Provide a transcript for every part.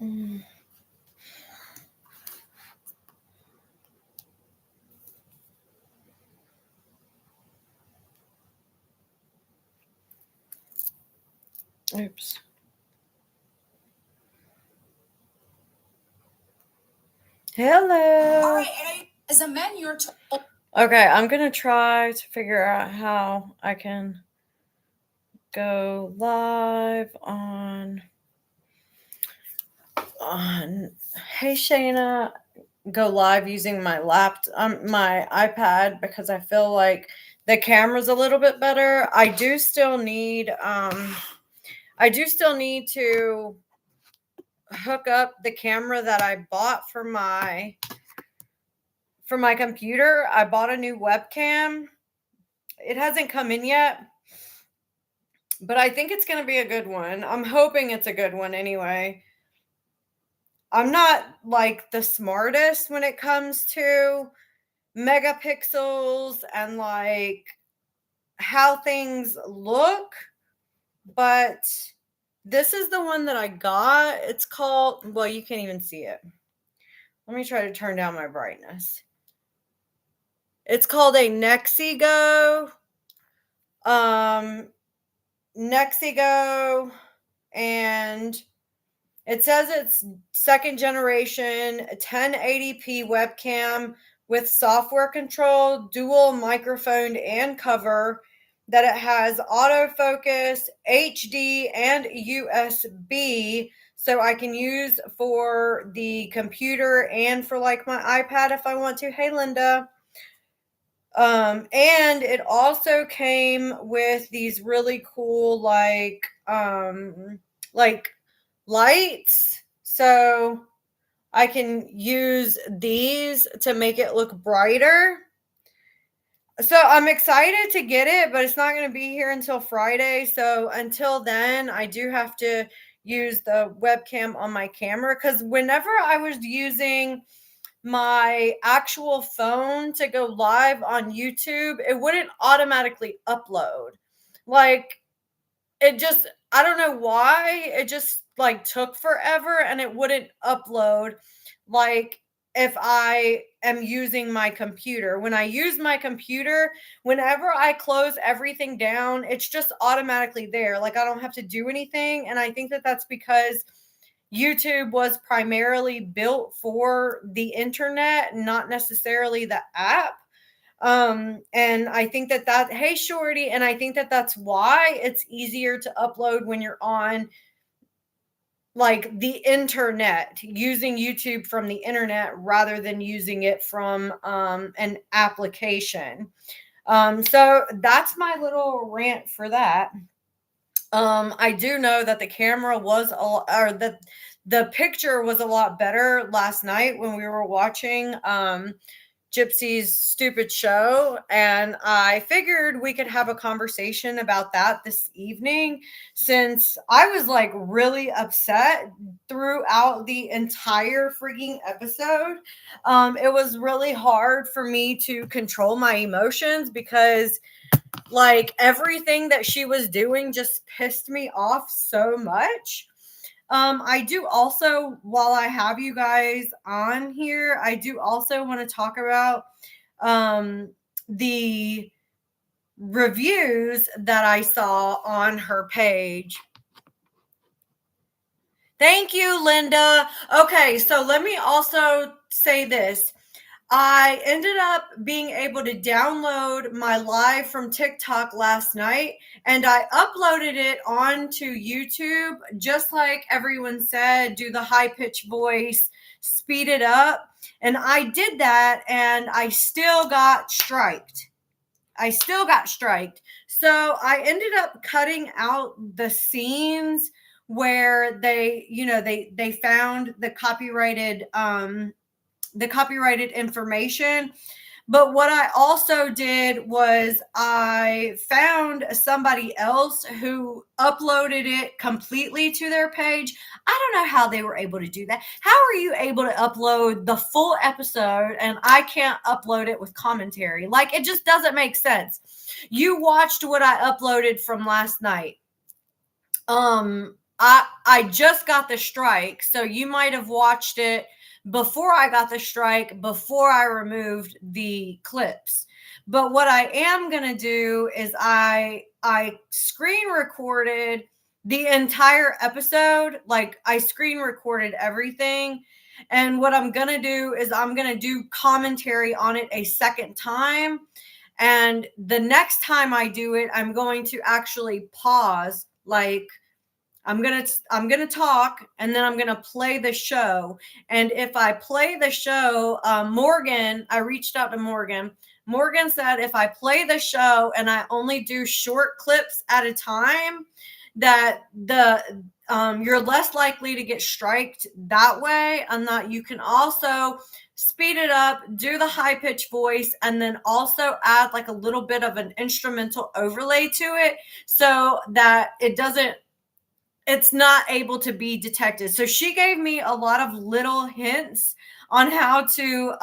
Mm. Oops. Hello. All right, and as a man, you're told. Okay, I'm gonna try to figure out how I can go live on. Hey Shayna, go live using my my iPad because I feel like the camera's a little bit better. I do still need to hook up the camera that I bought for my computer. I bought a new webcam. It hasn't come in yet, but I think it's going to be a good one. I'm hoping it's a good one anyway. I'm not like the smartest when it comes to megapixels and like how things look, but this is the one that I got. It's called, well, you can't even see it. Let me try to turn down my brightness. It's called a Nexigo. Nexigo, and it says it's second generation 1080p webcam with software control, dual microphone and cover, that it has autofocus, HD, and USB, so I can use for the computer and for like my iPad if I want to. Hey, Linda. And it also came with these really cool like lights. So I can use these to make it look brighter. So I'm excited to get it, but it's not going to be here until Friday. So until then, I do have to use the webcam on my camera, because whenever I was using my actual phone to go live on YouTube, it wouldn't automatically upload. Like, it just, I don't know why, it just like took forever and it wouldn't upload like if I am using my computer. When I use my computer, whenever I close everything down, it's just automatically there. Like, I don't have to do anything. And I think that that's because YouTube was primarily built for the internet, not necessarily the app. And I think that hey Shorty, and I think that that's why it's easier to upload when you're on like the internet, using YouTube from the internet rather than using it from an application. So that's my little rant for that. I do know that the camera was or the picture was a lot better last night when we were watching Gypsy's stupid show, and I figured we could have a conversation about that this evening, since I was like really upset throughout the entire freaking episode. It was really hard for me to control my emotions because like everything that she was doing just pissed me off so much. I do also, while I have you guys on here, I do also want to talk about the reviews that I saw on her page. Thank you, Linda. Okay, so let me also say this. I ended up being able to download my live from TikTok last night, and I uploaded it onto YouTube, just like everyone said, do the high pitch voice, speed it up. And I did that, and I still got striked. So I ended up cutting out the scenes where they found the copyrighted information. But what I also did was I found somebody else who uploaded it completely to their page. I don't know how they were able to do that. How are you able to upload the full episode and I can't upload it with commentary? Like, it just doesn't make sense. You watched what I uploaded from last night. I just got the strike, so you might have watched it before I got the strike, before I removed the clips. But what I am going to do is I screen recorded the entire episode. Like, I screen recorded everything. And what I'm going to do is I'm going to do commentary on it a second time. And the next time I do it, I'm going to actually pause, like, I'm gonna talk, and then I'm gonna play the show. And if I play the show, Morgan, I reached out to Morgan. Morgan said if I play the show and I only do short clips at a time, that the you're less likely to get striked that way, and that you can also speed it up, do the high pitch voice, and then also add like a little bit of an instrumental overlay to it so that it's not able to be detected. So she gave me a lot of little hints on how to,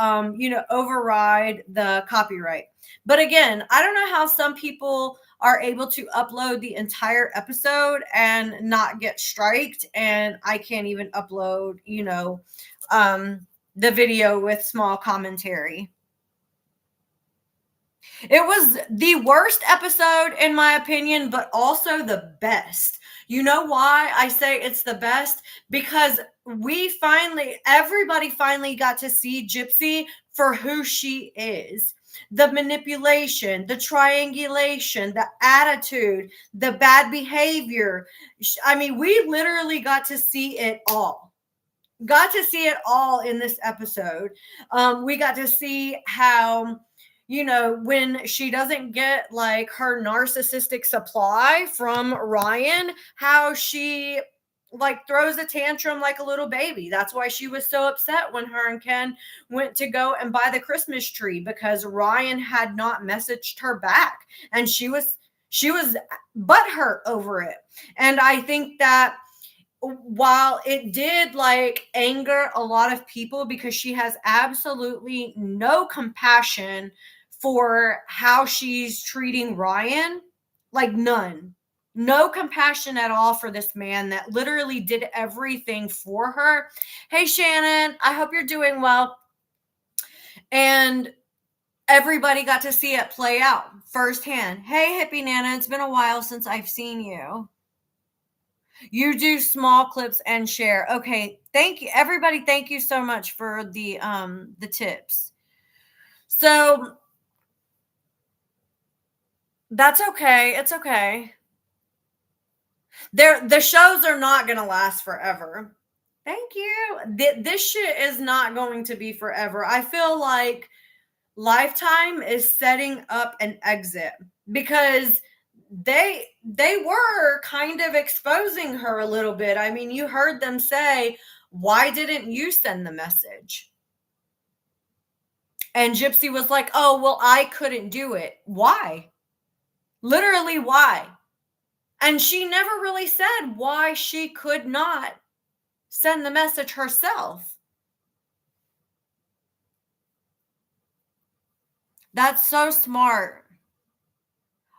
override the copyright. But again, I don't know how some people are able to upload the entire episode and not get striked. And I can't even upload, the video with small commentary. It was the worst episode, in my opinion, but also the best. You know why I say it's the best? Because everybody finally got to see Gypsy for who she is. The manipulation, the triangulation, the attitude, the bad behavior. I mean, we literally got to see it all. Got to see it all in this episode. We got to see how, when she doesn't get like her narcissistic supply from Ryan, how she like throws a tantrum like a little baby. That's why she was so upset when her and Ken went to go and buy the Christmas tree, because Ryan had not messaged her back, and she was butthurt over it. And I think that while it did like anger a lot of people, because she has absolutely no compassion for how she's treating Ryan, like none, no compassion at all for this man that literally did everything for her. Hey, Shannon, I hope you're doing well. And everybody got to see it play out firsthand. Hey, Hippie Nana, it's been a while since I've seen you. You do small clips and share. Okay, thank you, everybody. Thank you so much for the tips. So that's okay. It's okay. The shows are not going to last forever. Thank you. This shit is not going to be forever. I feel like Lifetime is setting up an exit, because they were kind of exposing her a little bit. I mean, you heard them say, why didn't you send the message? And Gypsy was like, oh, well, I couldn't do it. Why? Literally, why? And she never really said why she could not send the message herself. That's so smart.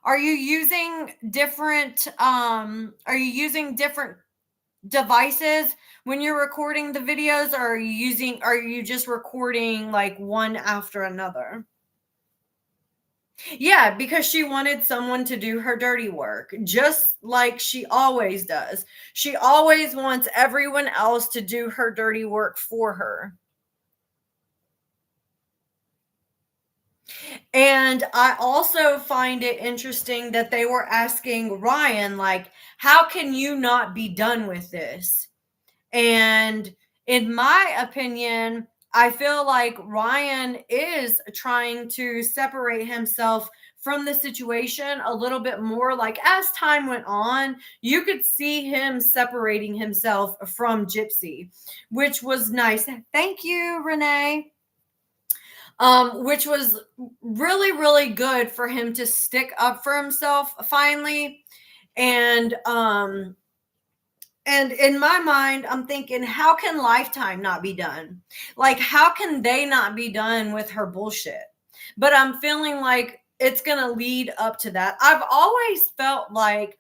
Are you using different devices when you're recording the videos, or are you just recording like one after another? Yeah, because she wanted someone to do her dirty work, just like she always does. She always wants everyone else to do her dirty work for her. And I also find it interesting that they were asking Ryan, like, how can you not be done with this? And in my opinion, I feel like Ryan is trying to separate himself from the situation a little bit more. Like, as time went on, you could see him separating himself from Gypsy, which was nice. Thank you, Renee. Which was really, really good for him to stick up for himself finally. And in my mind, I'm thinking, how can Lifetime not be done? Like, how can they not be done with her bullshit? But I'm feeling like it's going to lead up to that. I've always felt like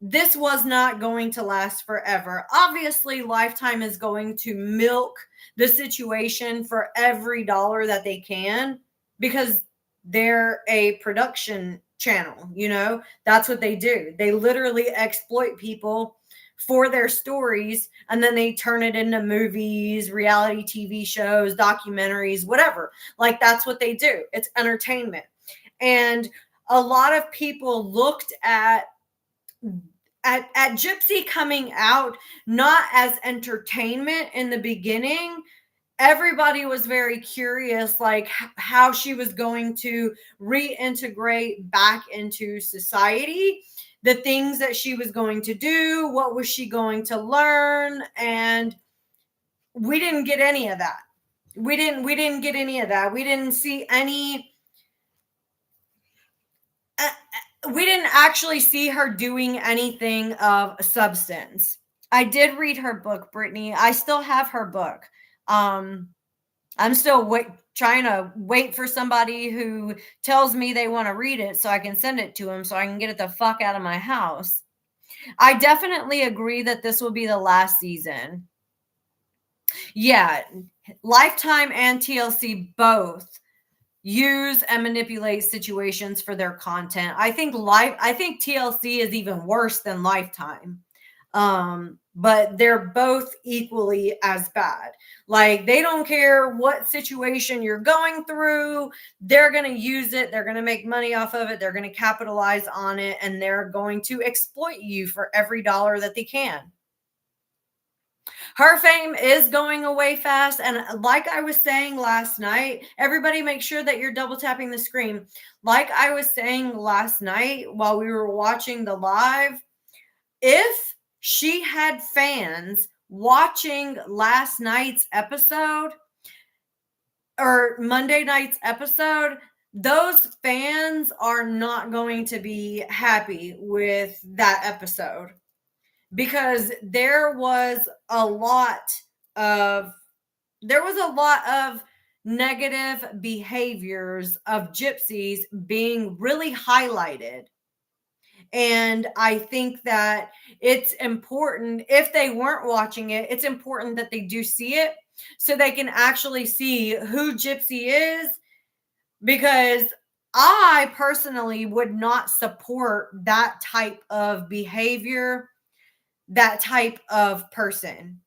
this was not going to last forever. Obviously, Lifetime is going to milk the situation for every dollar that they can because they're a production channel, you know? That's what they do. They literally exploit people for their stories and then they turn it into movies, reality TV shows, documentaries, whatever. Like that's what they do. It's entertainment. And a lot of people looked at Gypsy coming out not as entertainment in the beginning. Everybody was very curious, like how she was going to reintegrate back into society, the things that she was going to do, what was she going to learn, and we didn't get any of that. We didn't get any of that. We didn't see any. We didn't actually see her doing anything of substance. I did read her book, Brittany. I still have her book. I'm still trying to wait for somebody who tells me they want to read it so I can send it to them so I can get it the fuck out of my house. I definitely agree that this will be the last season. Yeah, Lifetime and TLC both use and manipulate situations for their content. I think TLC is even worse than Lifetime. But they're both equally as bad. Like they don't care what situation you're going through, they're going to use it, they're going to make money off of it, they're going to capitalize on it, and they're going to exploit you for every dollar that they can. Her fame is going away fast. And like I was saying last night, everybody make sure that you're double tapping the screen. Like I was saying last night while we were watching the live, if she had fans watching last night's episode or Monday night's episode, those fans are not going to be happy with that episode because there was a lot of negative behaviors of gypsies being really highlighted. And I think that it's important, if they weren't watching it, it's important that they do see it so they can actually see who Gypsy is, because I personally would not support that type of behavior, that type of person.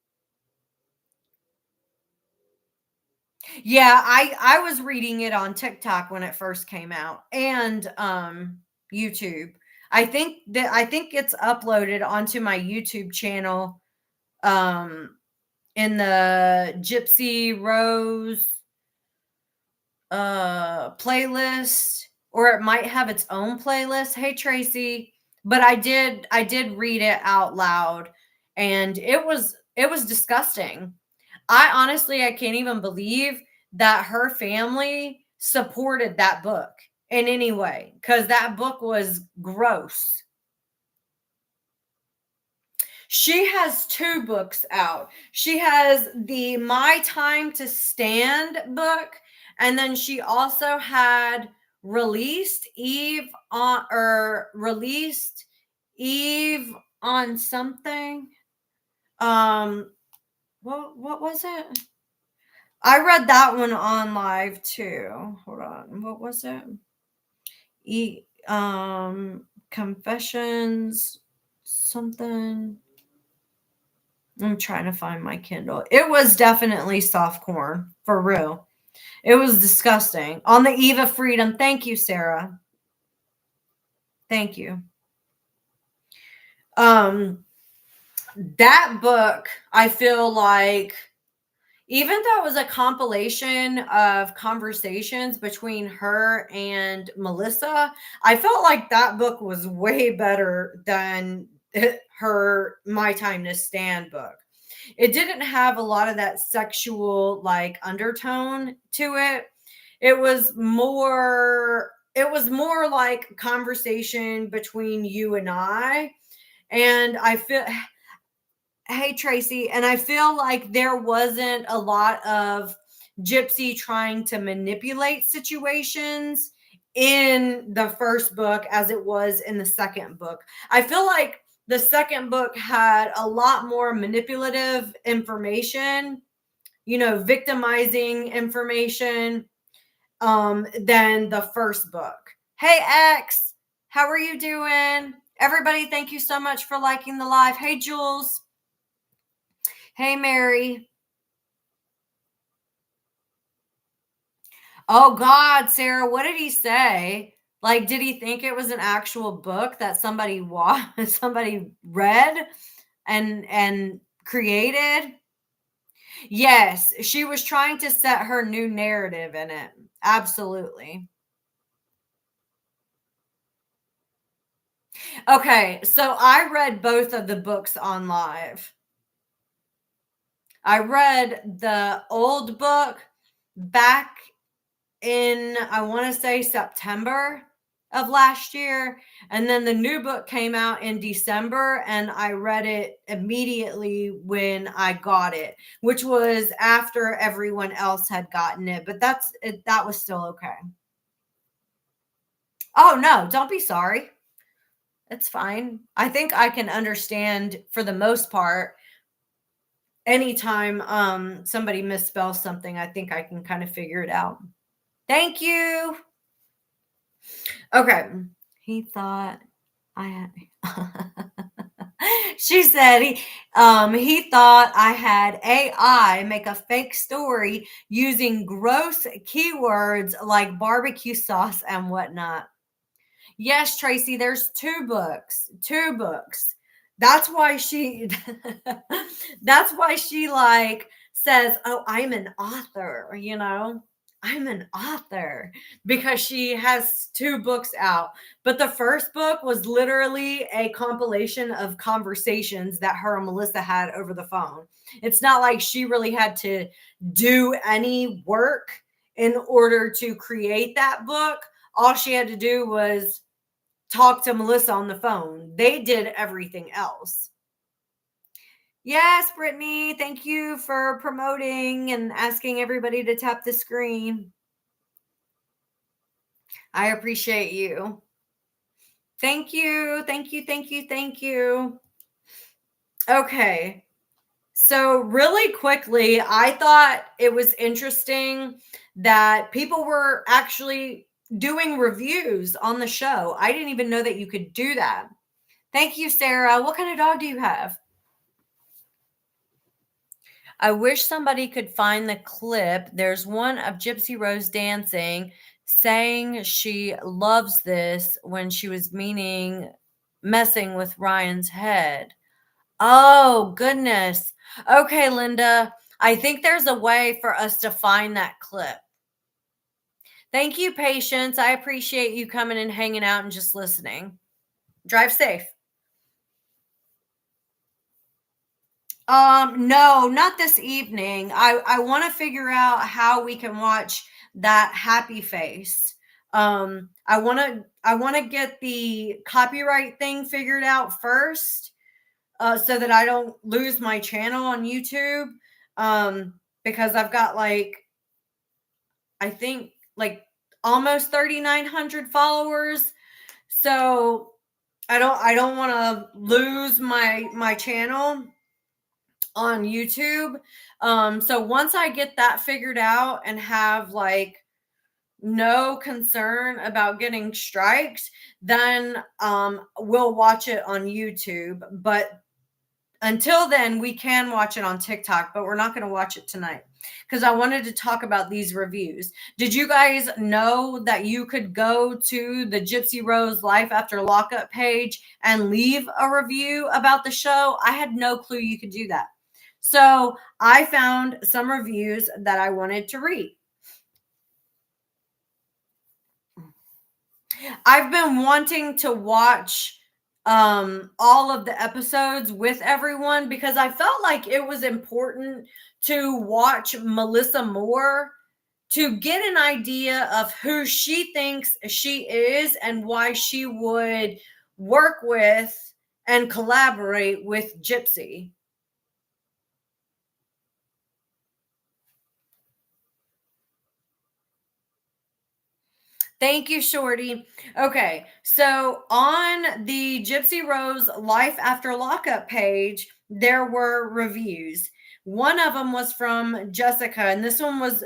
Yeah, I was reading it on TikTok when it first came out and YouTube. I think it's uploaded onto my YouTube channel in the Gypsy Rose playlist, or it might have its own playlist. Hey Tracy, but I did read it out loud and it was disgusting. I can't even believe that her family supported that book in any way because that book was gross. She has 2 books out. She has the My Time to Stand book, and then she also had released Eve on something. What was it? I read that one on live too. Hold on. What was it? Confessions something. I'm trying to find my Kindle. It was definitely soft porn, for real. It was disgusting. On the Eve of Freedom. Thank you, Sarah. Thank you. That book, I feel like, even though it was a compilation of conversations between her and Melissa, I felt like that book was way better than her My Time to Stand book. It didn't have a lot of that sexual like undertone to it. It was more like conversation between you and I. And I feel, hey Tracy, and I feel like there wasn't a lot of Gypsy trying to manipulate situations in the first book as it was in the second book. I feel like the second book had a lot more manipulative information, victimizing information, than the first book. Hey, X, how are you doing? Everybody, thank you so much for liking the live. Hey, Jules. Hey, Mary. Oh, God, Sarah, what did he say? Like, did he think it was an actual book that somebody somebody read and created? Yes, she was trying to set her new narrative in it. Absolutely. Okay, so I read both of the books on live. I read the old book back in, I want to say, September of last year. And then the new book came out in December, and I read it immediately when I got it, which was after everyone else had gotten it. But that was still okay. Oh, no, don't be sorry. It's fine. I think I can understand for the most part. Anytime somebody misspells something, I think I can kind of figure it out. Thank you. Okay. He thought I had she said he thought I had AI make a fake story using gross keywords like barbecue sauce and whatnot. Yes, Tracy, there's two books. Two books. That's why she that's why she like says, "Oh, I'm an author," I'm an author because she has two books out. But the first book was literally a compilation of conversations that her and Melissa had over the phone. It's not like she really had to do any work in order to create that book. All she had to do was talk to Melissa on the phone. They did everything else. Yes, Brittany, thank you for promoting and asking everybody to tap the screen. I appreciate you. Thank you. Thank you. Thank you. Thank you. Okay. So, really quickly, I thought it was interesting that people were actually doing reviews on the show. I didn't even know that you could do that. Thank you, Sarah. What kind of dog do you have? I wish somebody could find the clip. There's one of Gypsy Rose dancing, saying she loves this when she was messing with Ryan's head. Oh, goodness. Okay, Linda. I think there's a way for us to find that clip. Thank you, Patience. I appreciate you coming and hanging out and just listening. Drive safe. No, not this evening. I want to figure out how we can watch that happy face. I want to get the copyright thing figured out first, so that I don't lose my channel on YouTube. Because I've got I think almost 3,900 followers. So I don't want to lose my channel on YouTube. So once I get that figured out and have no concern about getting strikes, then we'll watch it on YouTube. But until then, we can watch it on TikTok, but we're not going to watch it tonight because I wanted to talk about these reviews. Did you guys know that you could go to the Gypsy Rose Life After Lockup page and leave a review about the show? I had no clue you could do that. So I found some reviews that I wanted to read. I've been wanting to watch all of the episodes with everyone because I felt like it was important to watch Melissa more to get an idea of who she thinks she is and why she would work with and collaborate with Gypsy. Thank you, Shorty. Okay, so on the Gypsy Rose Life After Lockup page, there were reviews. One of them was from Jessica, and this one was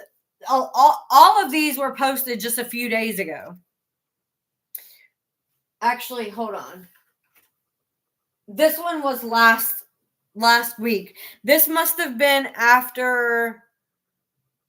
all of these were posted just a few days ago. Actually, hold on. This one was last week. This must have been after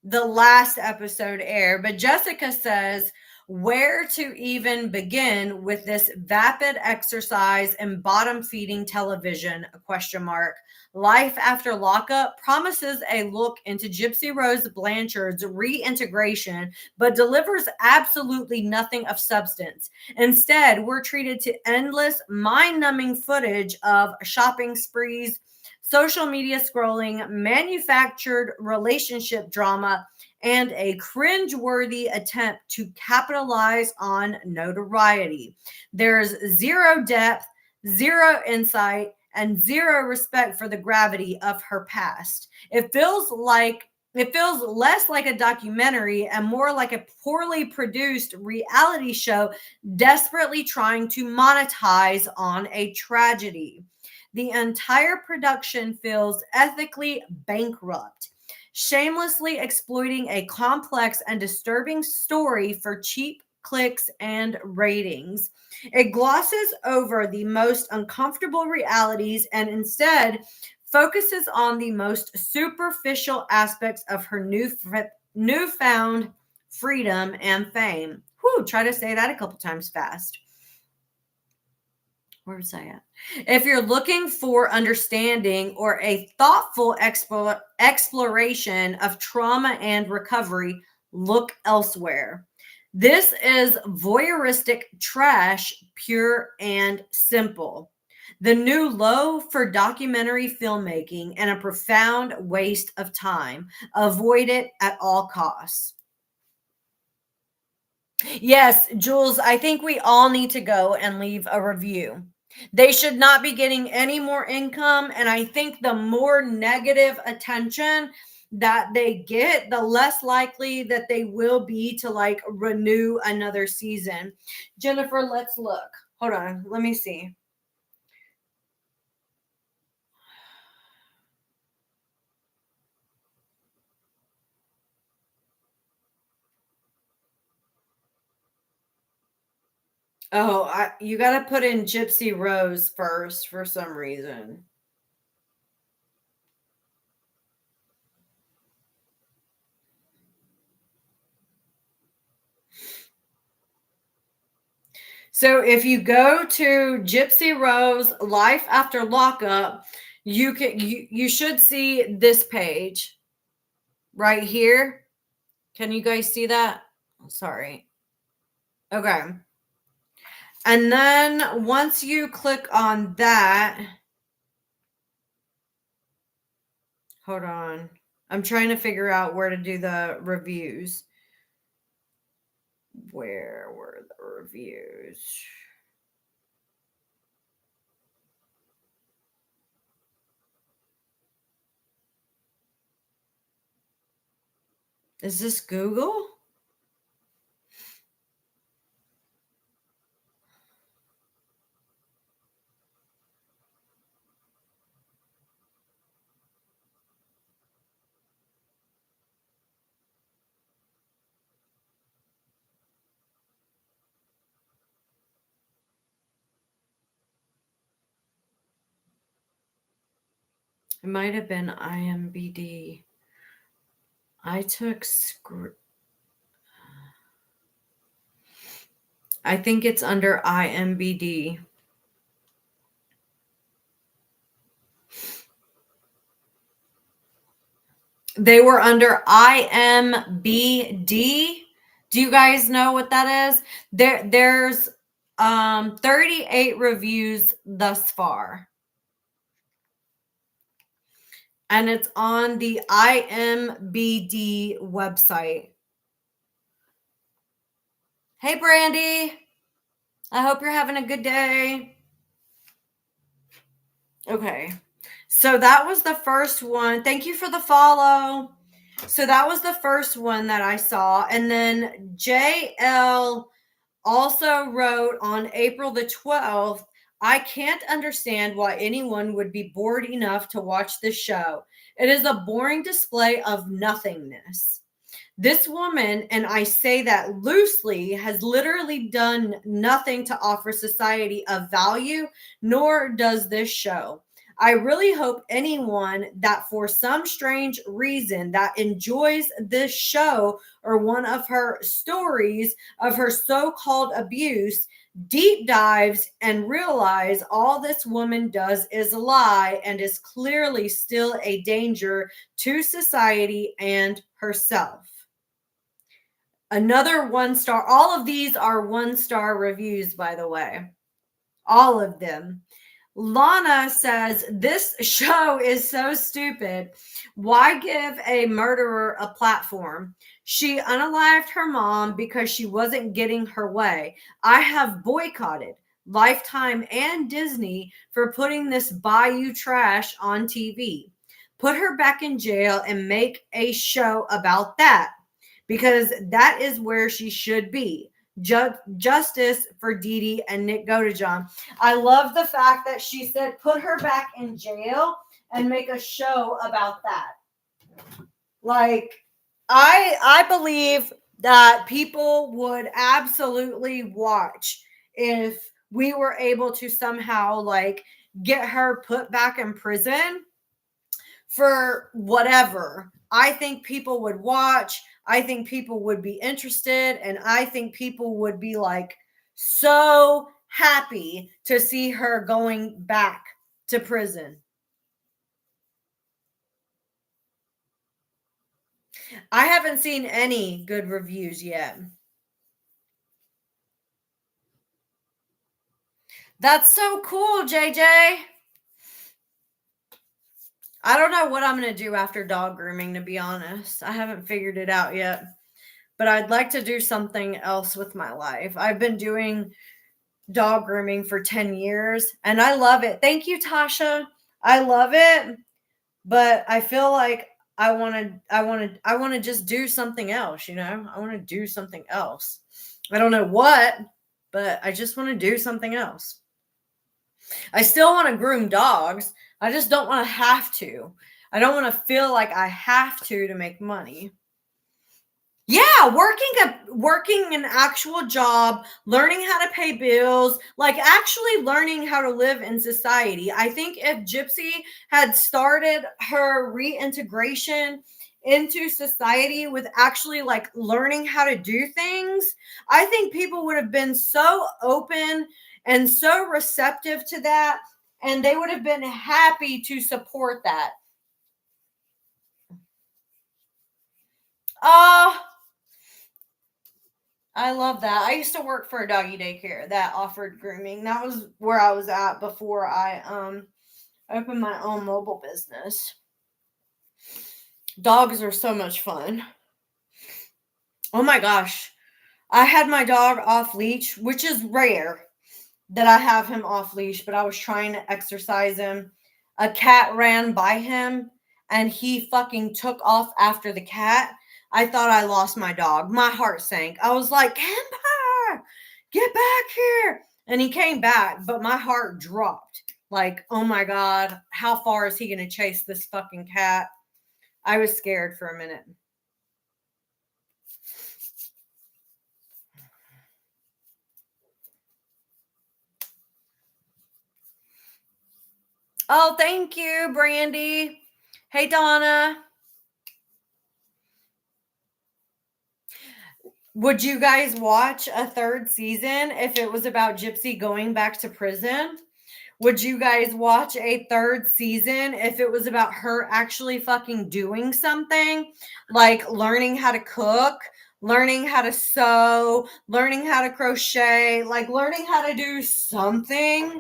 the last episode aired, but Jessica says where to even begin with this vapid exercise and bottom feeding television, a question mark. Life After Lockup promises a look into Gypsy Rose Blanchard's reintegration, but delivers absolutely nothing of substance. Instead, we're treated to endless, mind-numbing footage of shopping sprees, social media scrolling, manufactured relationship drama, and a cringe-worthy attempt to capitalize on notoriety. There's zero depth, zero insight, and zero respect for the gravity of her past. It feels less like a documentary and more like a poorly produced reality show desperately trying to monetize on a tragedy. The entire production feels ethically bankrupt, shamelessly exploiting a complex and disturbing story for cheap clicks and ratings. It glosses over the most uncomfortable realities and instead focuses on the most superficial aspects of her newfound freedom and fame. Whew, try to say that a couple times fast. Where was I at? If you're looking for understanding or a thoughtful exploration of trauma and recovery, look elsewhere. This is voyeuristic trash, pure and simple. The new low for documentary filmmaking and a profound waste of time. Avoid it at all costs. Yes, Jules, I think we all need to go and leave a review. They should not be getting any more income. And I think the more negative attention that they get, the less likely that they will be to like renew another season. Jennifer, let's look. Hold on. Let me see. Oh, you got to put in Gypsy Rose first for some reason. So if you go to Gypsy Rose Life After Lockup, you should see this page right here. Can you guys see that? Sorry. Okay. And then once you click on that, hold on. I'm trying to figure out where to do the reviews. Where were the reviews? Is this Google? It might have been IMBD. I think it's under IMBD. They were under IMBD. Do you guys know what that is? There's 38 reviews thus far. And it's on the IMBD website. Hey Brandy. I hope you're having a good day. Okay. So that was the first one. Thank you for the follow. So that was the first one that I saw. And then JL also wrote on April the 12th, I can't understand why anyone would be bored enough to watch this show. It is a boring display of nothingness. This woman, and I say that loosely, has literally done nothing to offer society of value, nor does this show. I really hope anyone that for some strange reason that enjoys this show or one of her stories of her so-called abuse deep dives and realize all this woman does is a lie and is clearly still a danger to society and herself. Another 1 star. All of these are 1 star reviews, by the way. All of them. Lana says, this show is so stupid. Why give a murderer a platform? She unalived her mom because she wasn't getting her way. I have boycotted Lifetime and Disney for putting this bayou trash on TV. Put her back in jail and make a show about that, because that is where she should be. Justice for Dee Dee and Nick Godejohn. I love the fact that she said put her back in jail and make a show about that. Like, I believe that people would absolutely watch if we were able to somehow like get her put back in prison for whatever. I think people would watch. I think people would be interested. And I think people would be like so happy to see her going back to prison. I haven't seen any good reviews yet. That's so cool, JJ. I don't know what I'm going to do after dog grooming, to be honest. I haven't figured it out yet. But I'd like to do something else with my life. I've been doing dog grooming for 10 years and I love it. Thank you, Tasha. I love it. But I feel like I want to just do something else, you know? I want to do something else. I don't know what, but I just want to do something else. I still want to groom dogs. I just don't want to have to. I don't want to feel like I have to make money. Yeah, working an actual job, learning how to pay bills, like actually learning how to live in society. I think if Gypsy had started her reintegration into society with actually like learning how to do things, I think people would have been so open and so receptive to that, and they would have been happy to support that. I love that. I used to work for a doggy daycare that offered grooming. That was where I was at before I opened my own mobile business. Dogs are so much fun. Oh my gosh. I had my dog off leash, which is rare that I have him off leash, but I was trying to exercise him. A cat ran by him and he fucking took off after the cat. I thought I lost my dog. My heart sank. I was like, Kemper, get back here. And he came back, but my heart dropped. Like, oh my God, how far is he going to chase this fucking cat? I was scared for a minute. Oh, thank you, Brandy. Hey, Donna. Would you guys watch a third season if it was about Gypsy going back to prison? Would you guys watch a third season if it was about her actually fucking doing something? Like learning how to cook, learning how to sew, learning how to crochet, like learning how to do something?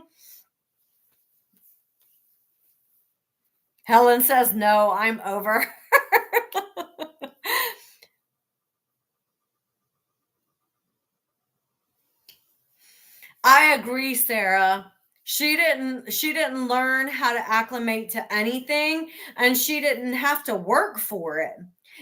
Helen says, no, I'm over. I agree, Sarah. She didn't learn how to acclimate to anything, and she didn't have to work for it.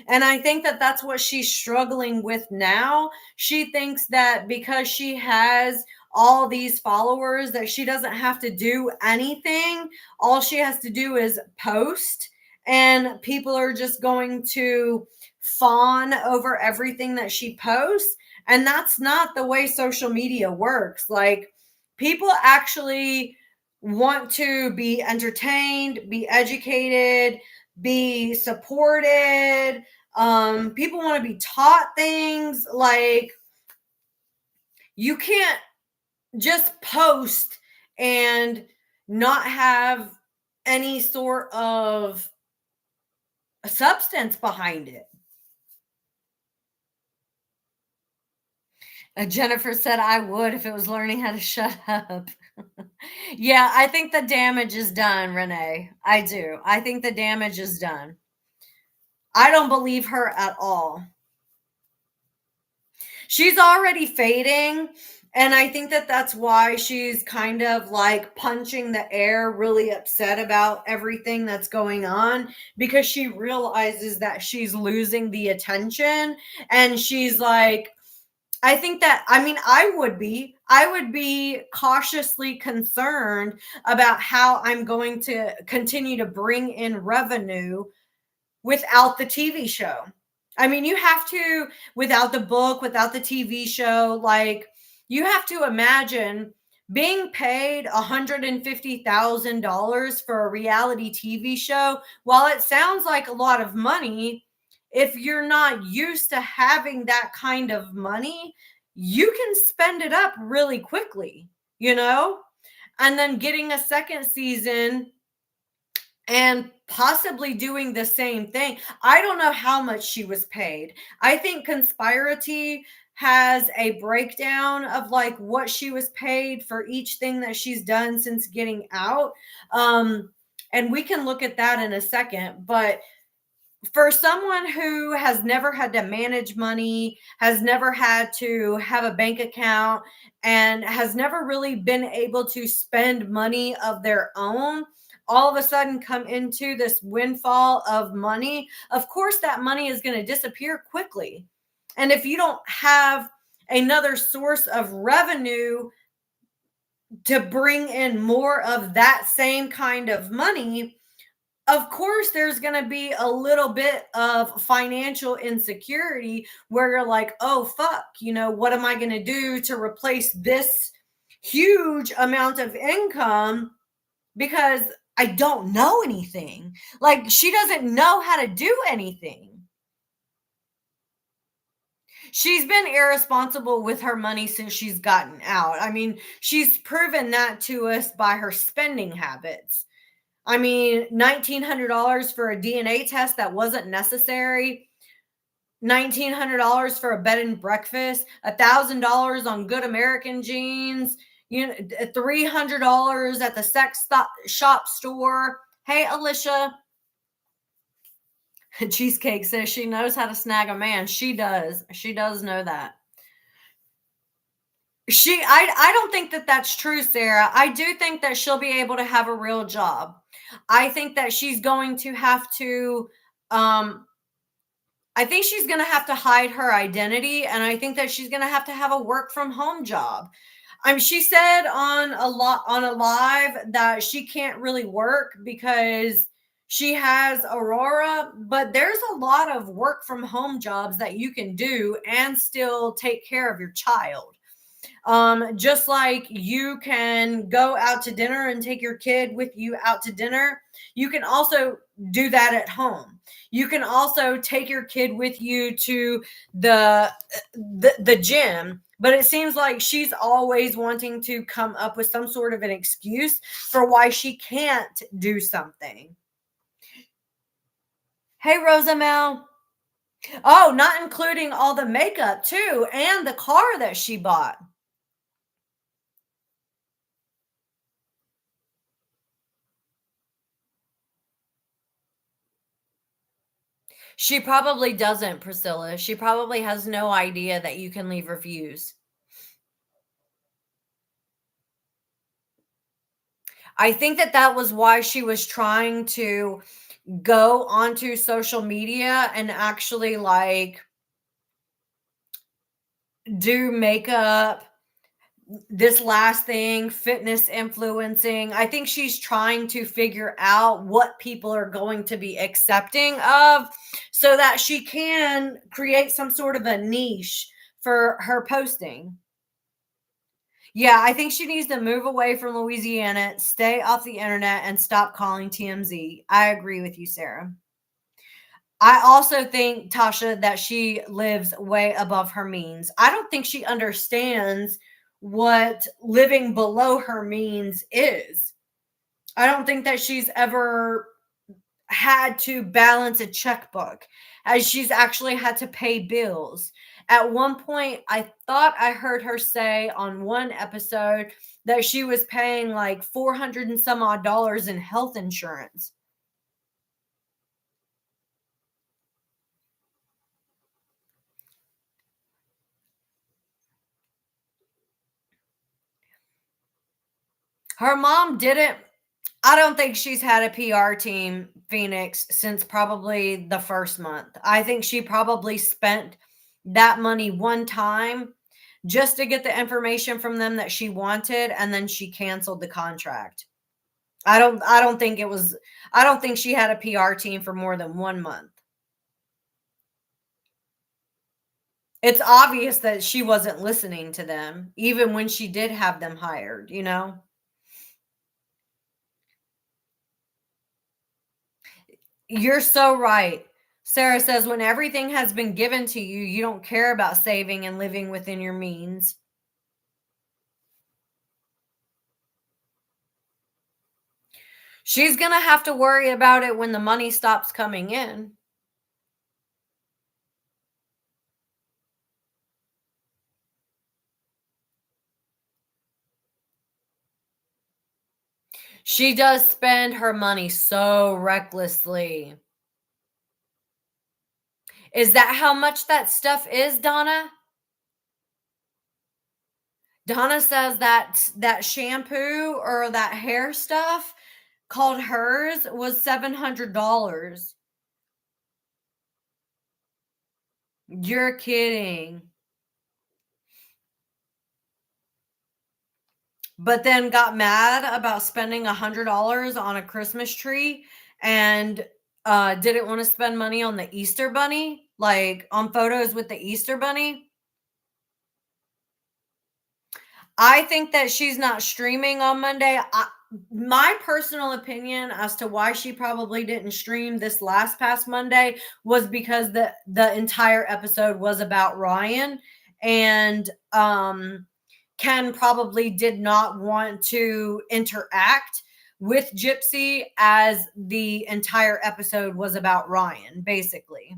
And I think that that's what she's struggling with now. She thinks that because she has all these followers that she doesn't have to do anything. All she has to do is post, and people are just going to fawn over everything that she posts. And that's not the way social media works. Like, people actually want to be entertained, be educated, be supported. People want to be taught things. Like, you can't just post and not have any sort of substance behind it. Jennifer said, I would if it was learning how to shut up. Yeah, I think the damage is done, Renee. I do. I think the damage is done. I don't believe her at all. She's already fading. And I think that that's why she's kind of like punching the air, really upset about everything that's going on, because she realizes that she's losing the attention. And she's like, I think that, I mean, I would be cautiously concerned about how I'm going to continue to bring in revenue without the TV show. I mean, you have to, without the book, without the TV show, like, you have to imagine being paid $150,000 for a reality TV show. While it sounds like a lot of money, if you're not used to having that kind of money, you can spend it up really quickly, you know? And then getting a second season and possibly doing the same thing. I don't know how much she was paid. I think Conspiracy has a breakdown of like what she was paid for each thing that she's done since getting out. And we can look at that in a second. But for someone who has never had to manage money, has never had to have a bank account, and has never really been able to spend money of their own, all of a sudden come into this windfall of money, of course that money is going to disappear quickly. And if you don't have another source of revenue to bring in more of that same kind of money, of course there's going to be a little bit of financial insecurity where you're like, oh fuck, what am I going to do to replace this huge amount of income, because I don't know anything. Like, she doesn't know how to do anything. She's been irresponsible with her money since she's gotten out. I mean, she's proven that to us by her spending habits. I mean, $1,900 for a DNA test that wasn't necessary. $1,900 for a bed and breakfast. $1,000 on Good American jeans. $300 at the shop store. Hey, Alicia. Cheesecake says she knows how to snag a man. She does. She does know that. I don't think that that's true, Sarah. I do think that she'll be able to have a real job. I think that she's going to have to, I think she's going to have to hide her identity. And I think that she's going to have a work from home job. She said on a live that she can't really work because she has Aurora, but there's a lot of work from home jobs that you can do and still take care of your child. Just like you can go out to dinner and take your kid with you out to dinner, you can also do that at home. You can also take your kid with you to the gym. But it seems like she's always wanting to come up with some sort of an excuse for why she can't do something. Hey, Rosamel. Oh, not including all the makeup too, and the car that she bought. She probably doesn't, Priscilla. She probably has no idea that you can leave reviews. I think that was why she was trying to go onto social media and actually like do makeup, this last thing, fitness influencing. I think she's trying to figure out what people are going to be accepting of so that she can create some sort of a niche for her posting. Yeah, I think she needs to move away from Louisiana, stay off the internet, and stop calling TMZ. I agree with you, Sarah. I also think, Tasha, that she lives way above her means. I don't think she understands what living below her means is. I don't think that she's ever had to balance a checkbook, as she's actually had to pay bills. At one point, I thought I heard her say on one episode that she was paying like 400 and some odd dollars in health insurance. Her mom didn't. I don't think she's had a PR team, Phoenix, since probably the first month. I think she probably spent that money one time just to get the information from them that she wanted, and then she canceled the contract. I don't think it was I don't think she had a PR team for more than 1 month. It's obvious that she wasn't listening to them even when she did have them hired, you know? You're so right. Sarah says, when everything has been given to you, you don't care about saving and living within your means. She's going to have to worry about it when the money stops coming in. She does spend her money so recklessly. Is that how much that stuff is, Donna? Donna says that that shampoo or that hair stuff called hers was $700. You're kidding. But then got mad about spending $100 on a Christmas tree and didn't want to spend money on the Easter bunny, like on photos with the Easter bunny. I think that she's not streaming on Monday. My personal opinion as to why she probably didn't stream this last past Monday was because the entire episode was about Ryan, and Ken probably did not want to interact with Gypsy as the entire episode was about Ryan, basically.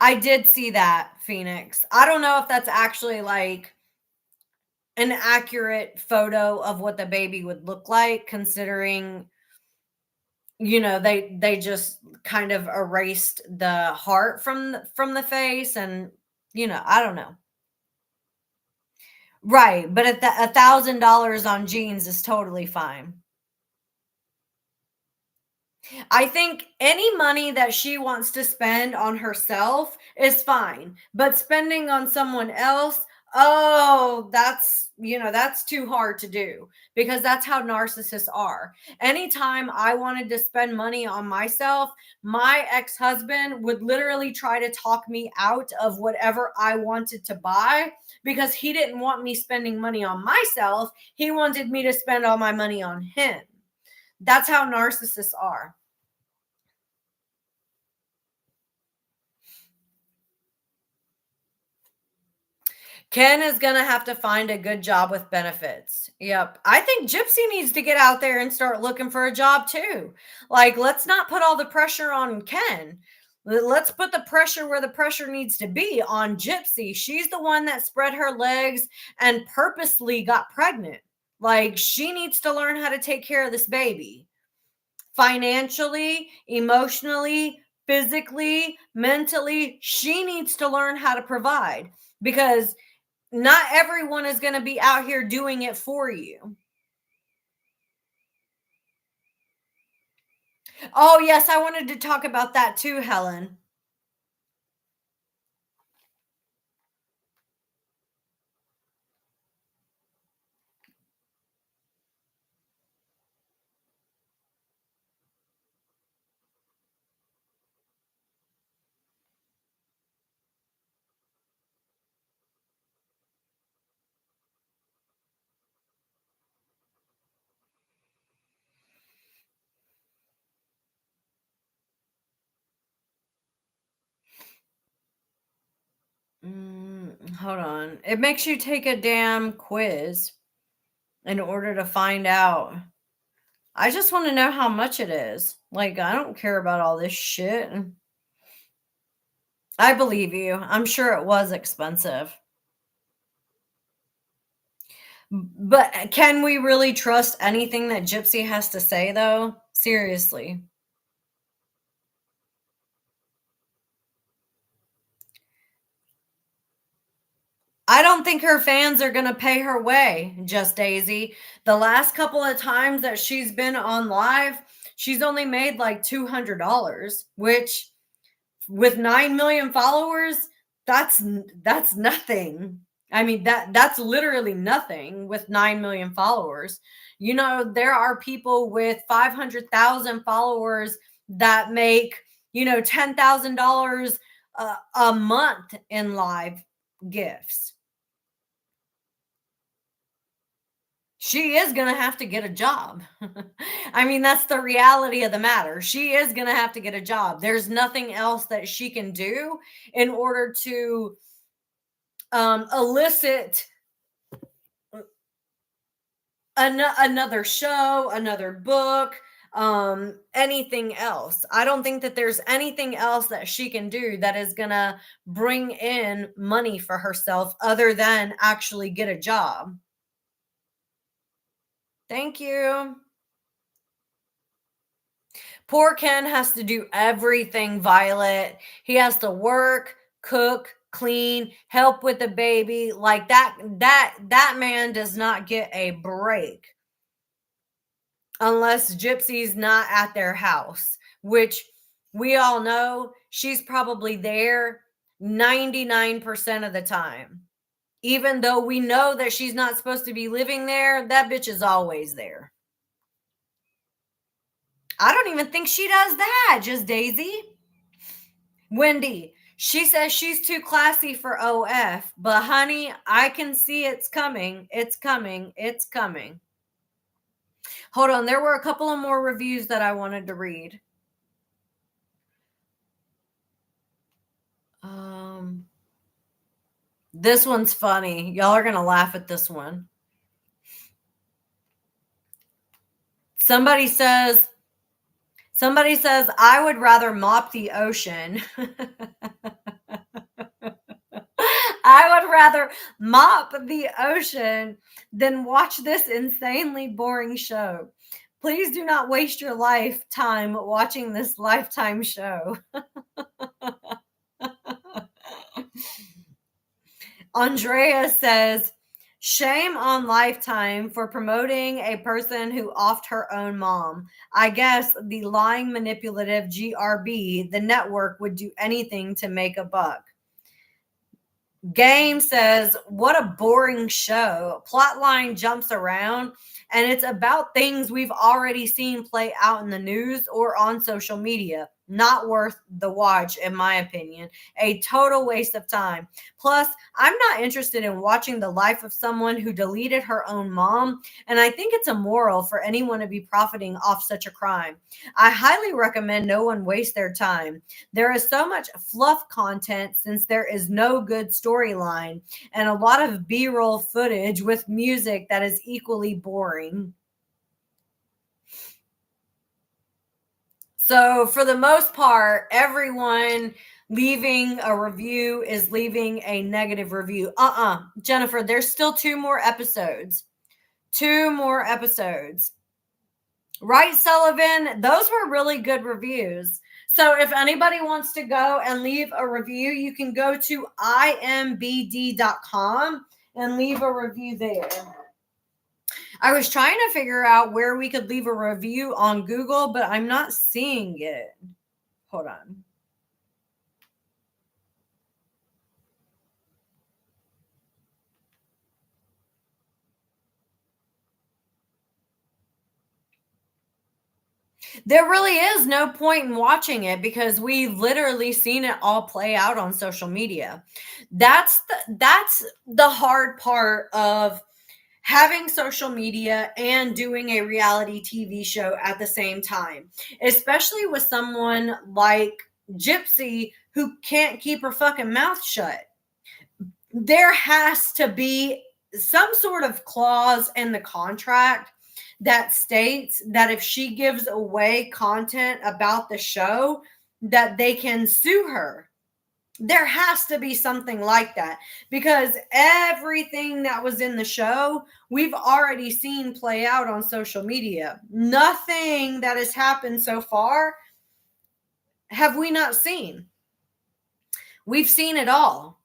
I did see that, Phoenix. I don't know if that's actually like an accurate photo of what the baby would look like, considering they just kind of erased the heart from the face, and I don't know. Right, but at the $1,000 on jeans is totally fine. I think any money that she wants to spend on herself is fine, but spending on someone else, oh, that's too hard to do, because that's how narcissists are. Anytime I wanted to spend money on myself, my ex-husband would literally try to talk me out of whatever I wanted to buy, because he didn't want me spending money on myself. He wanted me to spend all my money on him. That's how narcissists are. Ken is going to have to find a good job with benefits. Yep. I think Gypsy needs to get out there and start looking for a job too. Like, let's not put all the pressure on Ken. Let's put the pressure where the pressure needs to be, on Gypsy. She's the one that spread her legs and purposely got pregnant. Like, she needs to learn how to take care of this baby financially, emotionally, physically, mentally. She needs to learn how to provide, because not everyone is going to be out here doing it for you. Oh, yes, I wanted to talk about that too, Helen. Hold on. It makes you take a damn quiz in order to find out. I just want to know how much it is. Like, I don't care about all this shit. I believe you. I'm sure it was expensive. But can we really trust anything that Gypsy has to say, though? Seriously. I don't think her fans are going to pay her way, Just Daisy. The last couple of times that she's been on live, she's only made like $200, which with 9 million followers, that's nothing. I mean, that's literally nothing with 9 million followers. You know, there are people with 500,000 followers that make, $10,000 a month in live gifts. She is going to have to get a job. I mean, that's the reality of the matter. She is going to have to get a job. There's nothing else that she can do in order to elicit another show, another book, anything else. I don't think that there's anything else that she can do that is going to bring in money for herself other than actually get a job. Thank you. Poor Ken has to do everything, Violet. He has to work, cook, clean, help with the baby. Like that man does not get a break unless Gypsy's not at their house, which we all know she's probably there 99% of the time. Even though we know that she's not supposed to be living there, that bitch is always there. I don't even think she does that, Just Daisy. Wendy, she says she's too classy for OF, but honey, I can see it's coming. It's coming. It's coming. Hold on, there were a couple of more reviews that I wanted to read. This one's funny. Y'all are going to laugh at this one. Somebody says, I would rather mop the ocean. I would rather mop the ocean than watch this insanely boring show. Please do not waste your lifetime watching this Lifetime show. Andrea says, shame on Lifetime for promoting a person who offed her own mom. I guess the lying manipulative GRB, the network, would do anything to make a buck. Game says, what a boring show. Plotline jumps around and it's about things we've already seen play out in the news or on social media. Not worth the watch, in my opinion. A total waste of time. Plus, I'm not interested in watching the life of someone who deleted her own mom, and I think it's immoral for anyone to be profiting off such a crime. I highly recommend no one waste their time. There is so much fluff content since there is no good storyline, and a lot of B-roll footage with music that is equally boring. So for the most part, everyone leaving a review is leaving a negative review. Jennifer, there's still 2 more episodes. 2 more episodes. Right, Sullivan? Those were really good reviews. So if anybody wants to go and leave a review, you can go to imbd.com and leave a review there. I was trying to figure out where we could leave a review on Google, but I'm not seeing it. Hold on. There really is no point in watching it because we've literally seen it all play out on social media. That's the hard part of having social media and doing a reality TV show at the same time, especially with someone like Gypsy who can't keep her fucking mouth shut. There has to be some sort of clause in the contract that states that if she gives away content about the show, that they can sue her. There has to be something like that because everything that was in the show, we've already seen play out on social media. Nothing that has happened so far have we not seen. We've seen it all.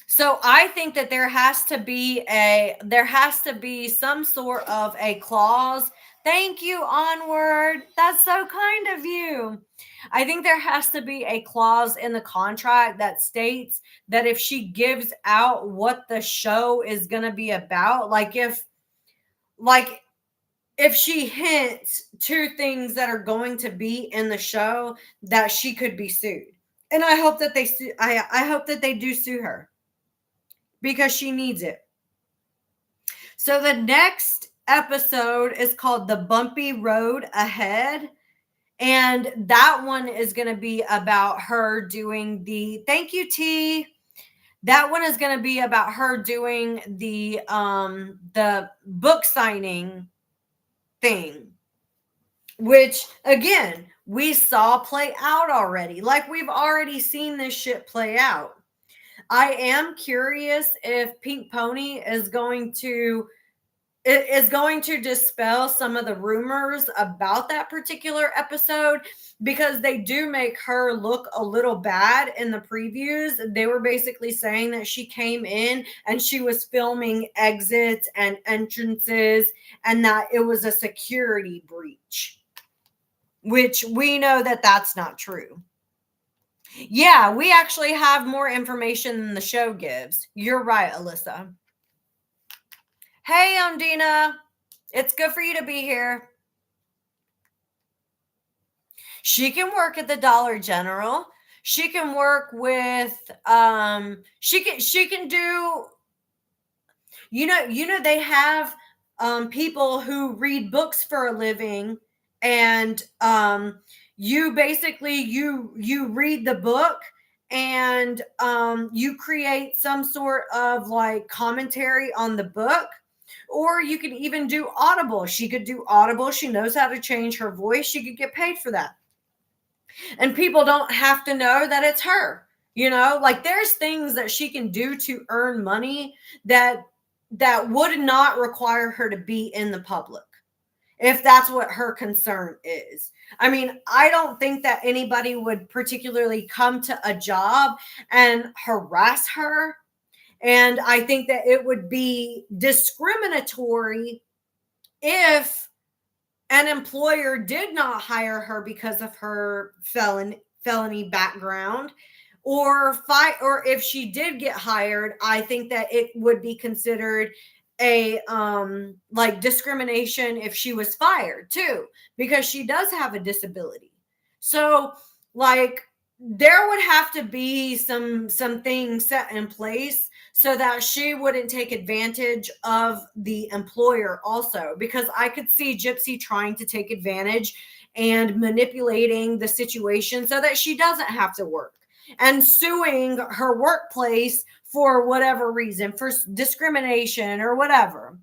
So I think that there has to be some sort of a clause. Thank you, Onward. That's so kind of you. I think there has to be a clause in the contract that states that if she gives out what the show is going to be about, if she hints to things that are going to be in the show, that she could be sued. And I hope that I hope that they do sue her because she needs it. So the next episode is called The Bumpy Road Ahead. And that one is going to be about her doing thank you, T. That one is going to be about her doing the book signing thing, which again, we saw play out already. Like we've already seen this shit play out. I am curious if Pink Pony is going to dispel some of the rumors about that particular episode because they do make her look a little bad in the previews. They were basically saying that she came in and she was filming exits and entrances and that it was a security breach, which we know that that's not true. Yeah, we actually have more information than the show gives. You're right, Alyssa. Hey, Ondina. It's good for you to be here. She can work at the Dollar General. She can work with she can do they have people who read books for a living, and you basically you read the book and you create some sort of like commentary on the book. Or you could even do Audible. She could do Audible. She knows how to change her voice. She could get paid for that. And people don't have to know that it's her. Like there's things that she can do to earn money that would not require her to be in the public, if that's what her concern is. I mean, I don't think that anybody would particularly come to a job and harass her. And I think that it would be discriminatory if an employer did not hire her because of her felony background, or if she did get hired, I think that it would be considered a like discrimination if she was fired too, because she does have a disability. So like there would have to be some things set in place so that she wouldn't take advantage of the employer also, because I could see Gypsy trying to take advantage and manipulating the situation so that she doesn't have to work, and suing her workplace for whatever reason, for discrimination or whatever.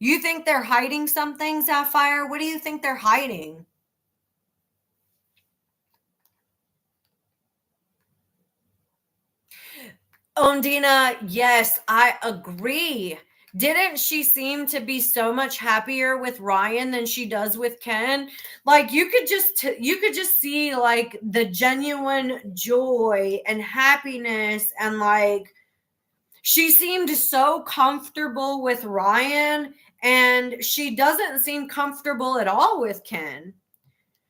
You think they're hiding something, Sapphire? What do you think they're hiding? Ondina, yes, I agree. Didn't she seem to be so much happier with Ryan than she does with Ken? Like you could just see like the genuine joy and happiness, and like She seemed so comfortable with Ryan, and she doesn't seem comfortable at all with Ken.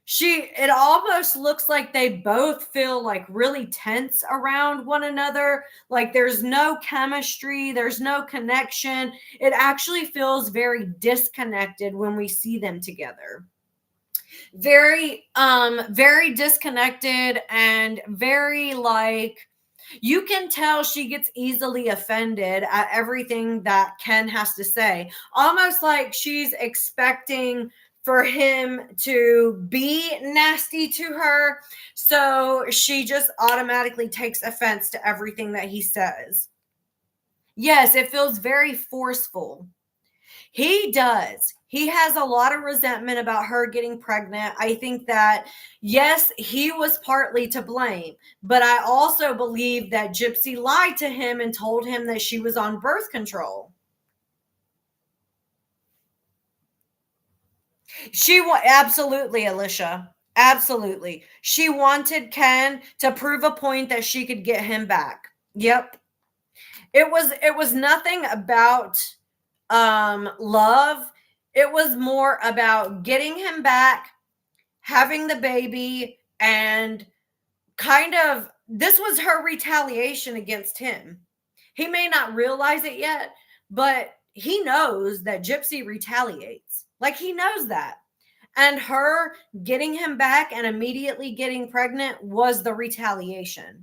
It almost looks like they both feel like really tense around one another. Like there's no chemistry, there's no connection. It actually feels very disconnected when we see them together. Very disconnected, and very like, you can tell she gets easily offended at everything that Ken has to say. Almost like she's expecting for him to be nasty to her. So she just automatically takes offense to everything that he says. Yes, it feels very forceful. He does. He has a lot of resentment about her getting pregnant. I think that, yes, he was partly to blame, but I also believe that Gypsy lied to him and told him that she was on birth control. Absolutely, Alicia. Absolutely. She wanted Ken to prove a point that she could get him back. Yep. It was nothing about love. It was more about getting him back, having the baby, and kind of this was her retaliation against him. He may not realize it yet, but he knows that Gypsy retaliates. Like he knows that. And her getting him back and immediately getting pregnant was the retaliation.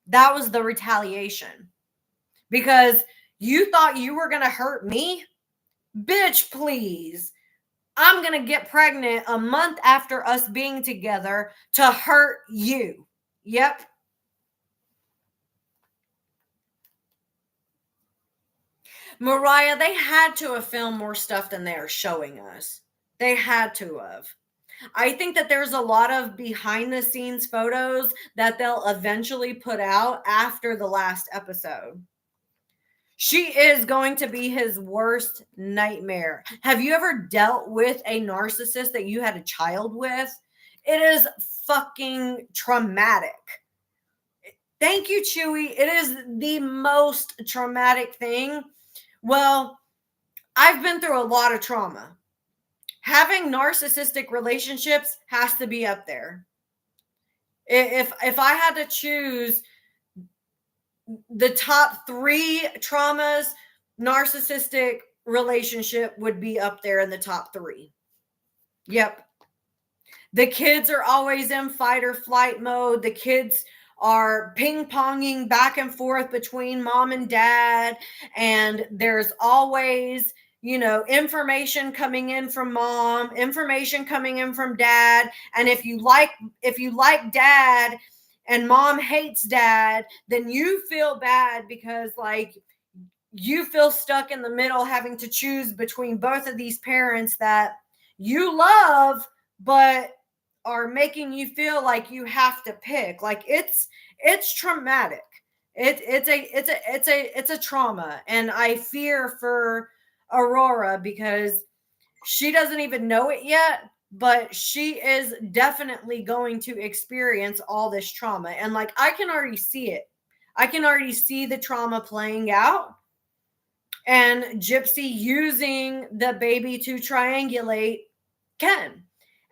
That was the retaliation. Because you thought you were going to hurt me? Bitch, please. I'm going to get pregnant a month after us being together to hurt you. Yep. Mariah, they had to have filmed more stuff than they are showing us. They had to have. I think that there's a lot of behind the scenes photos that they'll eventually put out after the last episode. She is going to be his worst nightmare. Have you ever dealt with a narcissist that you had a child with? It is fucking traumatic. Thank you, Chewy. It is the most traumatic thing. Well, I've been through a lot of trauma. Having narcissistic relationships has to be up there. If I had to choose the top 3 traumas, narcissistic relationship would be up there in the top 3. Yep. The kids are always in fight or flight mode. The kids are ping-ponging back and forth between mom and dad, and there's always, information coming in from mom, information coming in from dad. And if you like dad and mom hates dad, then you feel bad because like you feel stuck in the middle having to choose between both of these parents that you love but are making you feel like you have to pick. Like it's traumatic. It's a trauma, and I fear for Aurora because she doesn't even know it yet, but she is definitely going to experience all this trauma. And like I can already see it. I can already see the trauma playing out, and Gypsy using the baby to triangulate Ken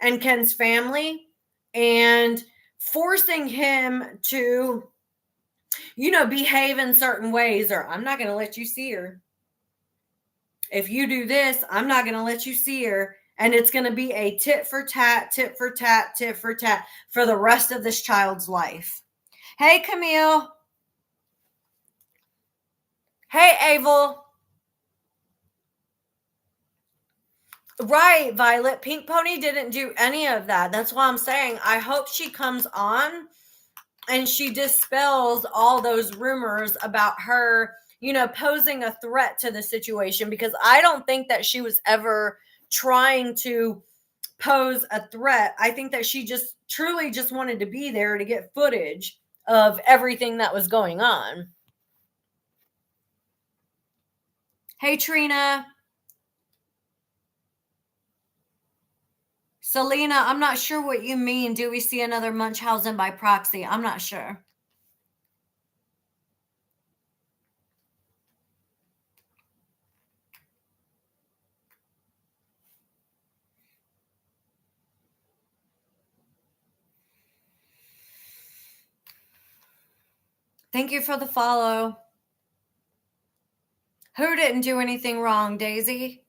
and Ken's family, and forcing him to, behave in certain ways, or I'm not going to let you see her. If you do this, I'm not going to let you see her. And it's going to be a tit for tat, tit for tat, tit for tat for the rest of this child's life. Hey, Camille. Hey, Abel. Right, Violet. Pink Pony didn't do any of that. That's why I'm saying I hope she comes on and she dispels all those rumors about her, posing a threat to the situation, because I don't think that she was ever trying to pose a threat. I think that she just truly just wanted to be there to get footage of everything that was going on. Hey, Trina. Selena, I'm not sure what you mean. Do we see another Munchausen by proxy? I'm not sure. Thank you for the follow. Who didn't do anything wrong, Daisy?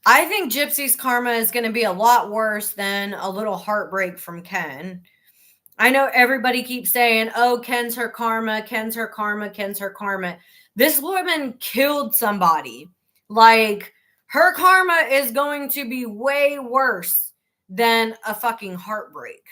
I think Gypsy's karma is going to be a lot worse than a little heartbreak from Ken. I know everybody keeps saying, oh, Ken's her karma, Ken's her karma, Ken's her karma. This woman killed somebody. Like, her karma is going to be way worse than a fucking heartbreak.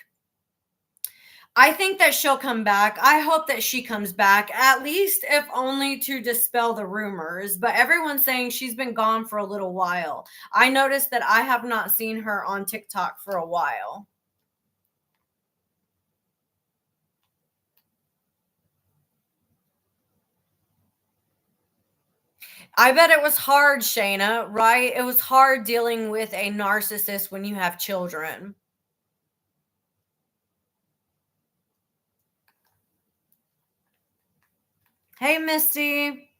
I think that she'll come back. I hope that she comes back, at least if only to dispel the rumors. But everyone's saying she's been gone for a little while. I noticed that I have not seen her on TikTok for a while. I bet it was hard, Shayna, right? It was hard dealing with a narcissist when you have children. Hey, Misty.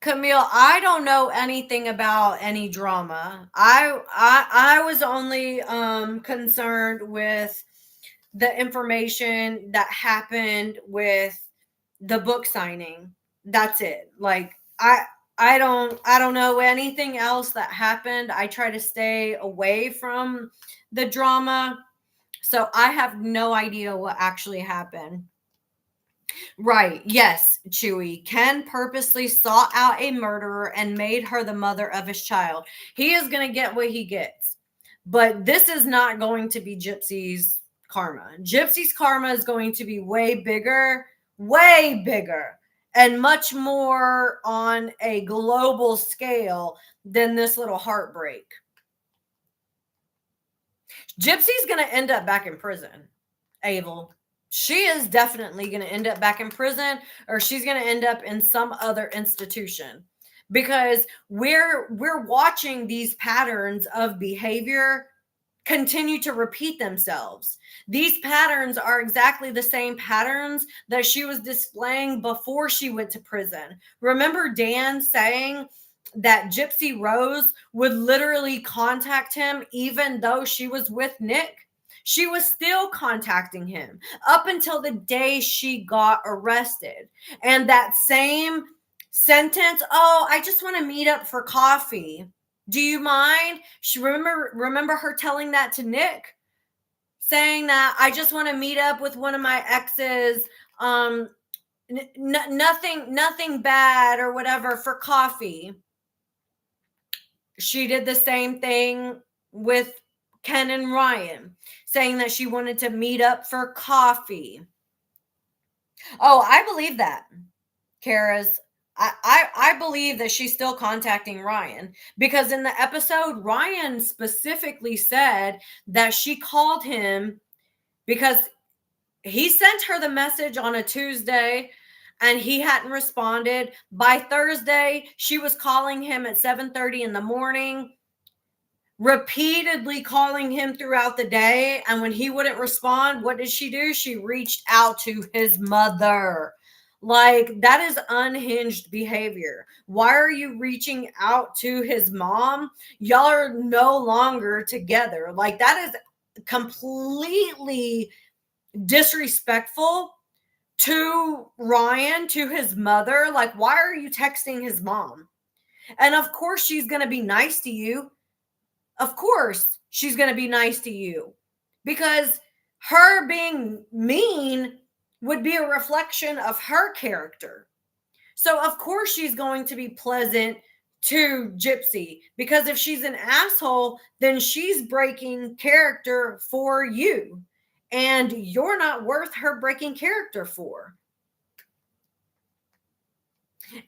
Camille, I don't know anything about any drama. I was only concerned with the information that happened with the book signing. That's it. Like I don't know anything else that happened. I try to stay away from the drama. So I have no idea what actually happened. Right. Yes, Chewy. Ken purposely sought out a murderer and made her the mother of his child. He is going to get what he gets. But this is not going to be Gypsy's karma. Gypsy's karma is going to be way bigger, and much more on a global scale than this little heartbreak. Gypsy's going to end up back in prison, Abel. She is definitely going to end up back in prison, or she's going to end up in some other institution, because we're watching these patterns of behavior continue to repeat themselves. These patterns are exactly the same patterns that she was displaying before she went to prison. Remember Dan saying that Gypsy Rose would literally contact him even though she was with Nick? She was still contacting him up until the day she got arrested. And that same sentence, oh, I just want to meet up for coffee. Do you mind? She remember her telling that to Nick, saying that I just want to meet up with one of my exes, nothing bad or whatever, for coffee. She did the same thing with Ken and Ryan, saying that she wanted to meet up for coffee. Oh, I believe that, Kara's. I believe that she's still contacting Ryan, because in the episode, Ryan specifically said that she called him because he sent her the message on a Tuesday and he hadn't responded. By Thursday, she was calling him at 7:30 in the morning, repeatedly calling him throughout the day. And when he wouldn't respond, what did she do? She reached out to his mother. Like, that is unhinged behavior. Why are you reaching out to his mom? Y'all are no longer together. Like, that is completely disrespectful to Ryan, to his mother. Like, why are you texting his mom? And of course, she's going to be nice to you. Of course, she's going to be nice to you, because her being mean would be a reflection of her character. So, of course, she's going to be pleasant to Gypsy, because if she's an asshole, then she's breaking character for you. And you're not worth her breaking character for.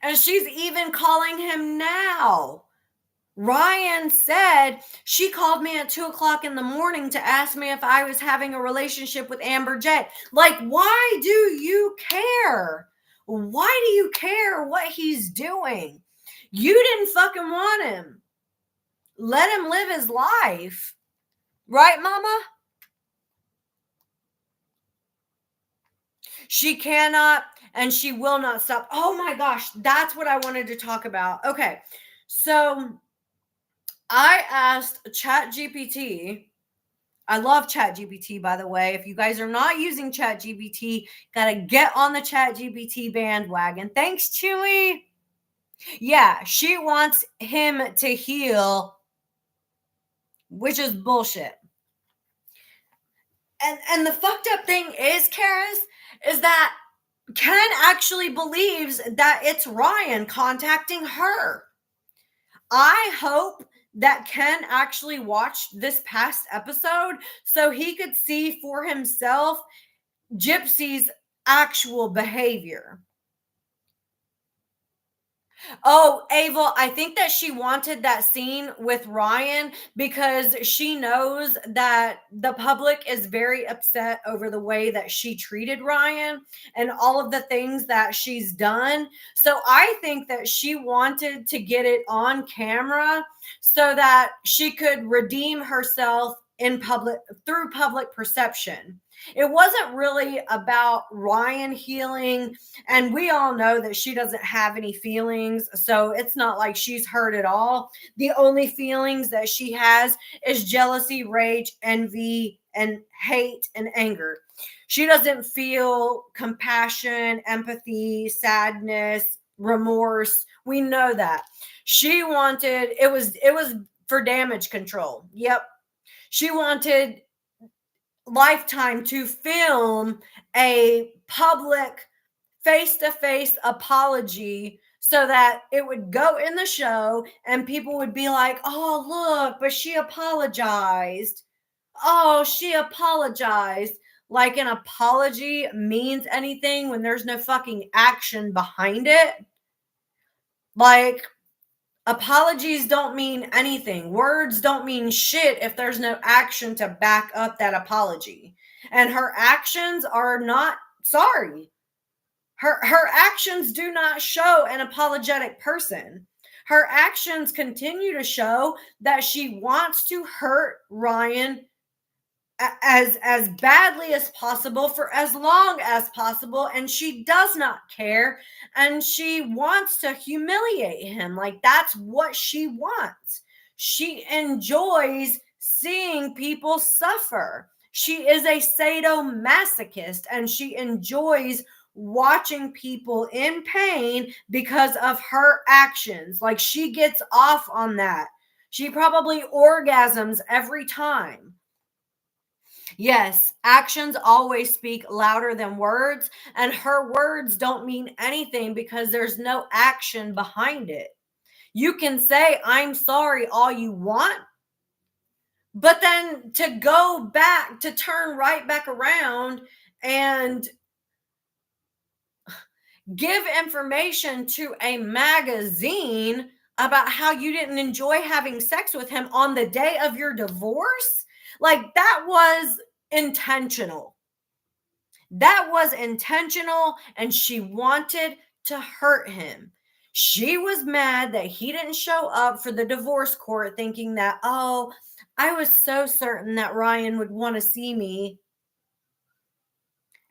And she's even calling him now. Ryan said she called me at 2:00 in the morning to ask me if I was having a relationship with Amber J. Like, why do you care? Why do you care what he's doing? You didn't fucking want him. Let him live his life. Right, mama? She cannot and she will not stop. Oh my gosh, that's what I wanted to talk about. Okay. So I asked ChatGPT. I love ChatGPT, by the way. If you guys are not using ChatGPT, gotta get on the ChatGPT bandwagon. Thanks, Chewy. Yeah, she wants him to heal, which is bullshit. And the fucked up thing is, Karis, is that Ken actually believes that it's Ryan contacting her. I hope that Ken actually watched this past episode so he could see for himself Gypsy's actual behavior. Oh, Ava, I think that she wanted that scene with Ryan because she knows that the public is very upset over the way that she treated Ryan and all of the things that she's done. So I think that she wanted to get it on camera so that she could redeem herself in public through public perception. It wasn't really about Ryan healing, and we all know that she doesn't have any feelings, so it's not like she's hurt at all. The only feelings that she has is jealousy, rage, envy, and hate and anger. She doesn't feel compassion, empathy, sadness, remorse. We know that. She wanted it was for damage control. Yep. She wanted Lifetime to film a public face-to-face apology so that it would go in the show and people would be like, oh, look, but she apologized. Oh, she apologized. Like an apology means anything when there's no fucking action behind it. Like, apologies don't mean anything. Words don't mean shit if there's no action to back up that apology. And her actions are not sorry. Her actions do not show an apologetic person. Her actions continue to show that she wants to hurt Ryan as badly as possible for as long as possible, and she does not care, and she wants to humiliate him. Like, that's what she wants. She enjoys seeing people suffer. She is a sadomasochist, and she enjoys watching people in pain because of her actions. Like, she gets off on that. She probably orgasms every time. Yes, actions always speak louder than words, and her words don't mean anything because there's no action behind it. You can say, I'm sorry, all you want, but then to go back, to turn right back around and give information to a magazine about how you didn't enjoy having sex with him on the day of your divorce, like, that was intentional. That was intentional, and she wanted to hurt him. She was mad that he didn't show up for the divorce court, thinking that, oh, I was so certain that Ryan would want to see me.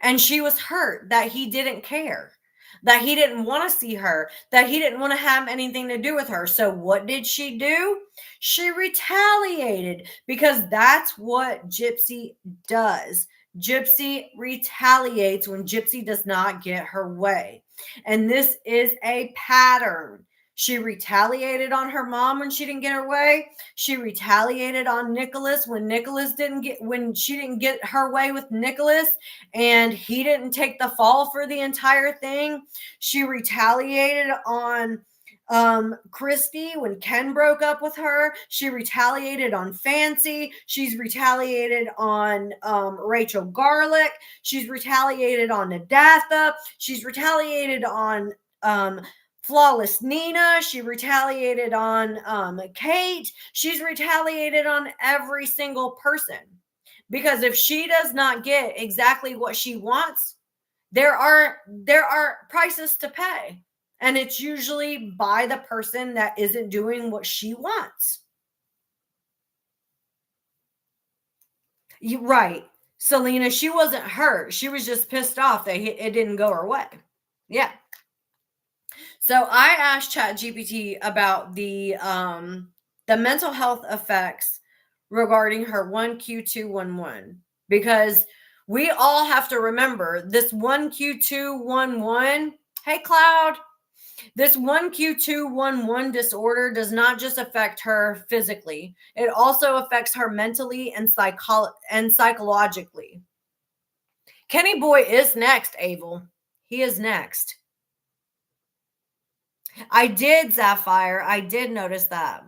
And she was hurt that he didn't care, that he didn't want to see her, that he didn't want to have anything to do with her. So what did she do? She retaliated, because that's what Gypsy does. Gypsy retaliates when Gypsy does not get her way. And this is a pattern. She retaliated on her mom when she didn't get her way. She retaliated on Nicholas when she didn't get her way with Nicholas and he didn't take the fall for the entire thing. She retaliated on Christy when Ken broke up with her. She retaliated on Fancy. She's retaliated on Rachel Garlick. She's retaliated on Nadatha. She's retaliated on Flawless Nina. She retaliated on Kate. She's retaliated on every single person, because if she does not get exactly what she wants, there are prices to pay, and it's usually by the person that isn't doing what she wants. You right, Selena, she wasn't hurt. She was just pissed off that it didn't go her way. Yeah. So I asked ChatGPT about the the mental health effects regarding her 1Q211, because we all have to remember this 1Q211. Hey, Cloud. This 1Q211 disorder does not just affect her physically, it also affects her mentally and psychologically. Kenny Boy is next, Abel. He is next. I did, Sapphire. I did notice that.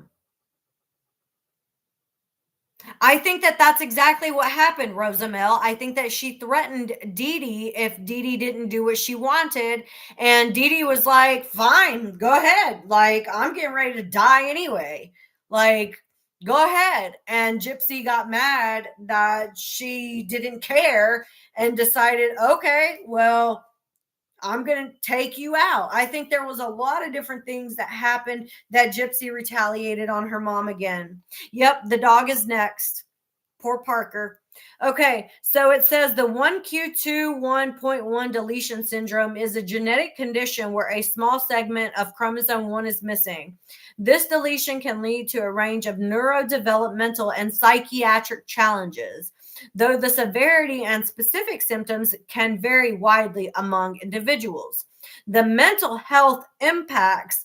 I think that that's exactly what happened, Rosamel. I think that she threatened Dee Dee if Dee Dee didn't do what she wanted. And Dee Dee was like, fine, go ahead. Like, I'm getting ready to die anyway. Like, go ahead. And Gypsy got mad that she didn't care and decided, okay, well, I'm going to take you out. I think there was a lot of different things that happened that Gypsy retaliated on her mom again. Yep, the dog is next. Poor Parker. Okay, so it says the 1Q21.1 deletion syndrome is a genetic condition where a small segment of chromosome 1 is missing. This deletion can lead to a range of neurodevelopmental and psychiatric challenges, though the severity and specific symptoms can vary widely among individuals. The mental health impacts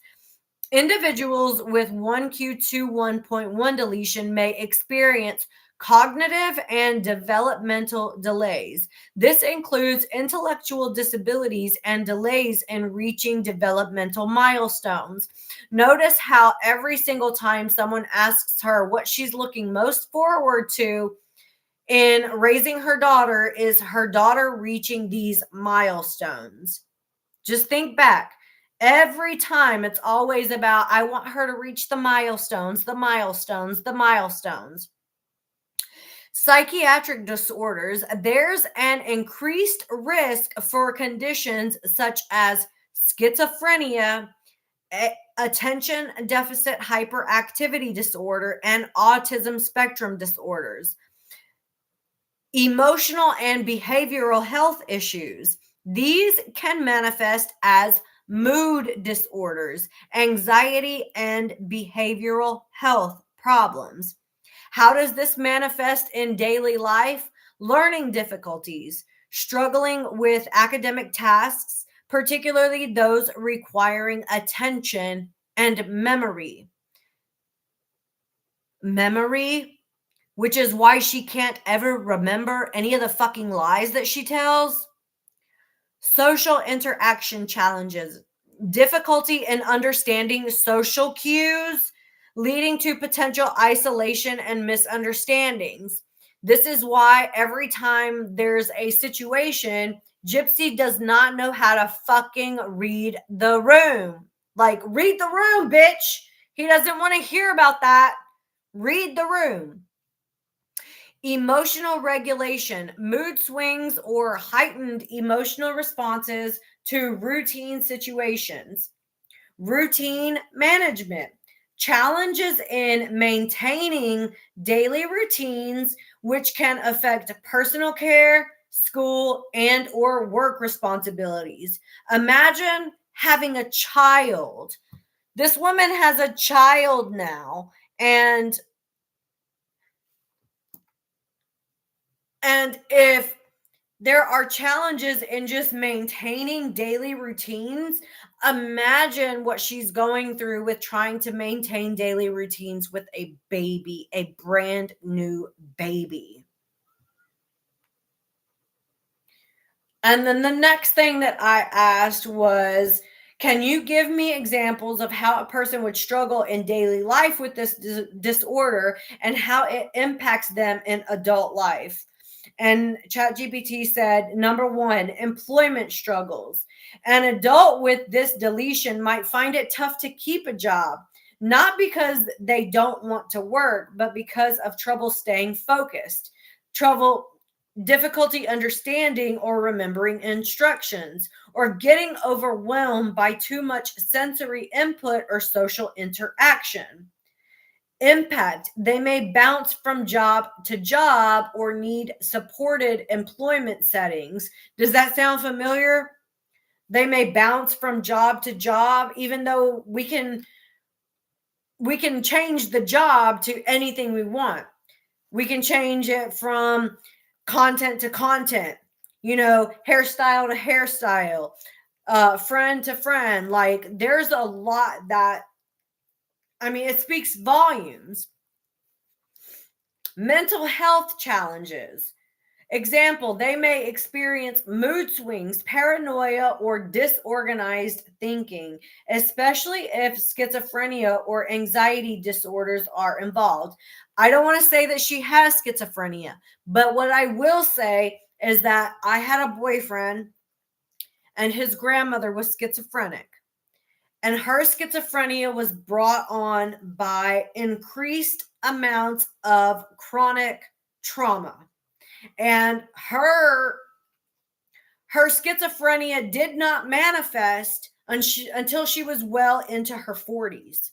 individuals with 1Q21.1 deletion may experience cognitive and developmental delays. This includes intellectual disabilities and delays in reaching developmental milestones. Notice how every single time someone asks her what she's looking most forward to in raising her daughter is her daughter reaching these milestones. Just think back. Every time it's always about, I want her to reach the milestones, the milestones, the milestones. Psychiatric disorders, there's an increased risk for conditions such as schizophrenia, attention deficit hyperactivity disorder, and autism spectrum disorders. Emotional and behavioral health issues. These can manifest as mood disorders, anxiety, and behavioral health problems. How does this manifest in daily life? Learning difficulties, struggling with academic tasks, particularly those requiring attention and memory. Memory, which is why she can't ever remember any of the fucking lies that she tells. Social interaction challenges, difficulty in understanding social cues, leading to potential isolation and misunderstandings. This is why every time there's a situation, Gypsy does not know how to fucking read the room. Like, read the room, bitch. He doesn't want to hear about that. Read the room. Emotional regulation, mood swings, or heightened emotional responses to routine situations. Routine management, challenges in maintaining daily routines, which can affect personal care, school, and or work responsibilities. Imagine having a child. This woman has a child now, and if there are challenges in just maintaining daily routines, imagine what she's going through with trying to maintain daily routines with a baby, a brand new baby. And then the next thing that I asked was, can you give me examples of how a person would struggle in daily life with this disorder and how it impacts them in adult life? And ChatGPT said, number one, employment struggles. An adult with this deletion might find it tough to keep a job, not because they don't want to work, but because of trouble staying focused, difficulty understanding or remembering instructions, or getting overwhelmed by too much sensory input or social interaction. Impact, they may bounce from job to job or need supported employment settings. Does that sound familiar? They may bounce from job to job, even though we can we can change the job to anything we want. We can change it from content to content, hairstyle to hairstyle, friend to friend. Like, there's a lot that, I mean, it speaks volumes. Mental health challenges. Example, they may experience mood swings, paranoia, or disorganized thinking, especially if schizophrenia or anxiety disorders are involved. I don't want to say that she has schizophrenia, but what I will say is that I had a boyfriend and his grandmother was schizophrenic. And her schizophrenia was brought on by increased amounts of chronic trauma. And her schizophrenia did not manifest until she was well into her 40s.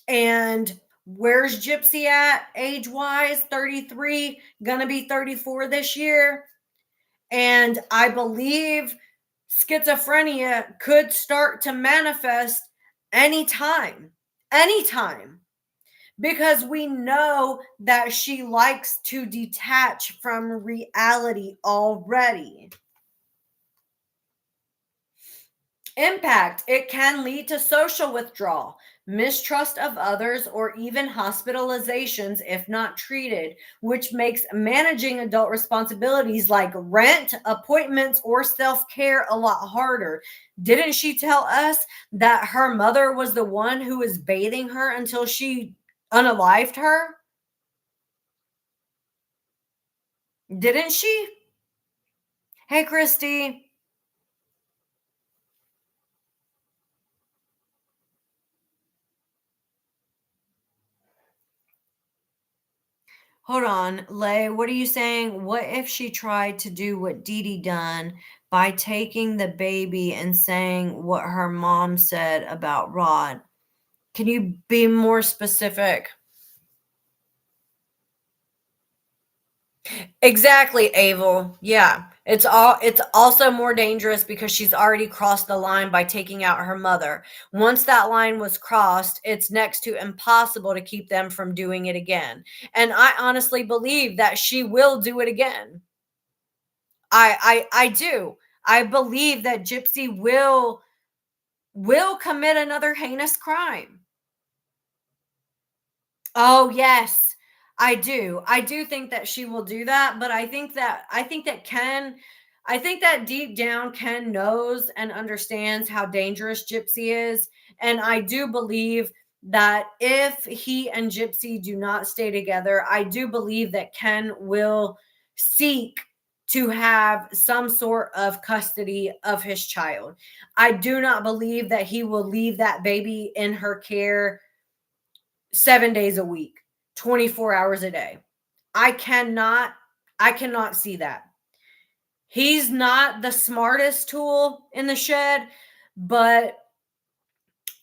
And where's Gypsy at age wise? 33, gonna be 34 this year. And I believe schizophrenia could start to manifest anytime, because we know that she likes to detach from reality already. Impact. It can lead to social withdrawal, mistrust of others, or even hospitalizations if not treated, which makes managing adult responsibilities like rent, appointments, or self-care a lot harder. Didn't she tell us that her mother was the one who was bathing her until she unalived her? Didn't she? Hey, Christy. Hold on, Lay, what are you saying? What if she tried to do what Dee Dee done by taking the baby and saying what her mom said about Rod? Can you be more specific? Exactly, Abel. Yeah. It's also more dangerous because she's already crossed the line by taking out her mother. Once that line was crossed, it's next to impossible to keep them from doing it again. And I honestly believe that she will do it again. I do. I believe that Gypsy will commit another heinous crime. Oh, yes. I do. I do think that she will do that, but I think that deep down Ken knows and understands how dangerous Gypsy is, and I do believe that if he and Gypsy do not stay together, I do believe that Ken will seek to have some sort of custody of his child. I do not believe that he will leave that baby in her care 7 days a week, 24 hours a day. I cannot see that. He's not the smartest tool in the shed, but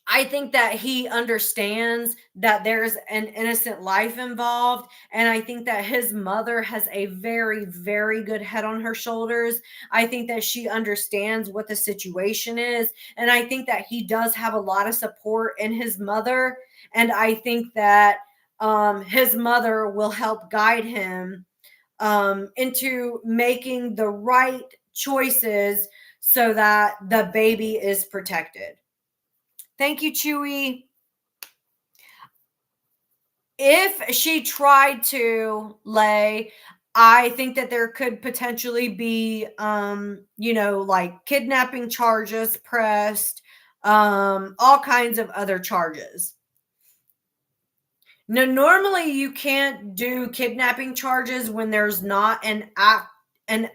I think that he understands that there's an innocent life involved. And I think that his mother has a very, very good head on her shoulders. I think that she understands what the situation is. And I think that he does have a lot of support in his mother. And I think that his mother will help guide him into making the right choices so that the baby is protected. Thank you, Chewy. If she tried to lay, I think that there could potentially be, like kidnapping charges pressed, all kinds of other charges. Now, normally you can't do kidnapping charges when there's not an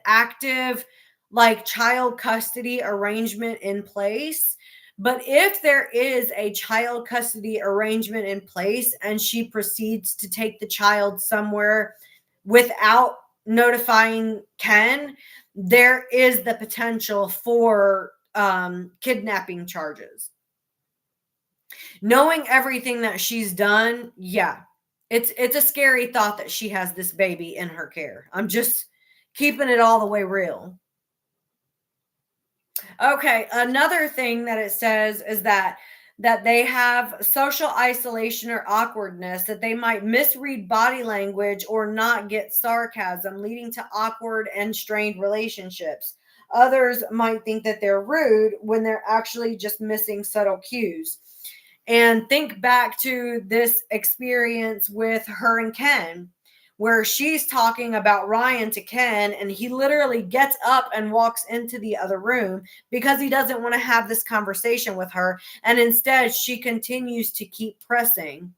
active like child custody arrangement in place. But if there is a child custody arrangement in place and she proceeds to take the child somewhere without notifying Ken, there is the potential for kidnapping charges. Knowing everything that she's done, yeah, it's a scary thought that she has this baby in her care. I'm just keeping it all the way real. Okay, another thing that it says is that that they have social isolation or awkwardness, that they might misread body language or not get sarcasm, leading to awkward and strained relationships. Others might think that they're rude when they're actually just missing subtle cues. And think back to this experience with her and Ken, where she's talking about Ryan to Ken, and he literally gets up and walks into the other room because he doesn't want to have this conversation with her. And instead, she continues to keep pressing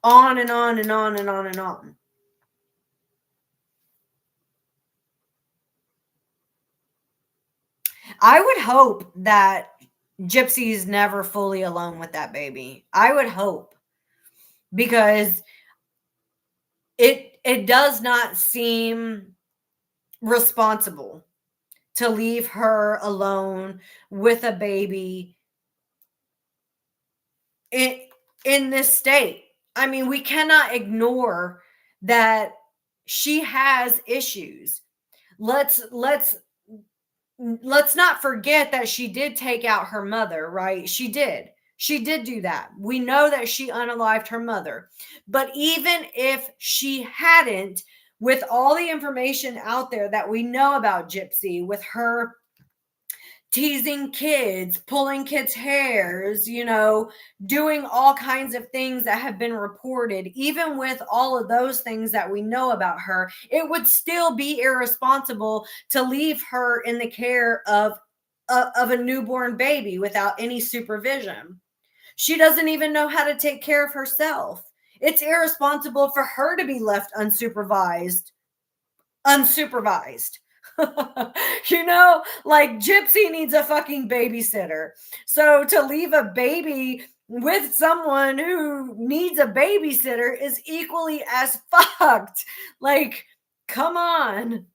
on and on and on and on and on. I would hope that Gypsy's never fully alone with that baby. I would hope, because it does not seem responsible to leave her alone with a baby in this state. I mean, we cannot ignore that she has issues. Let's not forget that she did take out her mother, right? She did do that. We know that she unalived her mother. But even if she hadn't, with all the information out there that we know about Gypsy, with her teasing kids, pulling kids' hairs, doing all kinds of things that have been reported, even with all of those things that we know about her, it would still be irresponsible to leave her in the care of a newborn baby without any supervision. She doesn't even know how to take care of herself. It's irresponsible for her to be left unsupervised. Like Gypsy needs a fucking babysitter. So to leave a baby with someone who needs a babysitter is equally as fucked. Like, come on.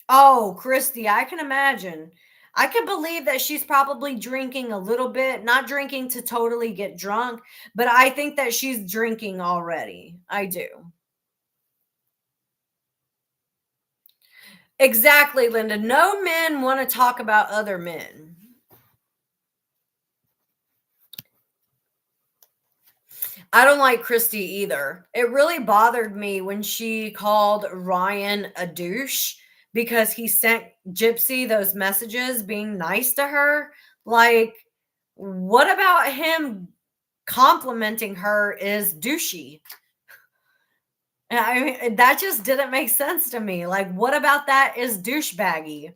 Oh, Christy, I can imagine. I can believe that she's probably drinking a little bit, not drinking to totally get drunk, but I think that she's drinking already. I do. Exactly, Linda. No men want to talk about other men. I don't like Christy either. It really bothered me when she called Ryan a douche because he sent Gypsy those messages being nice to her. Like, what about him complimenting her is douchey? I mean, that just didn't make sense to me. Like, what about that is douchebaggy?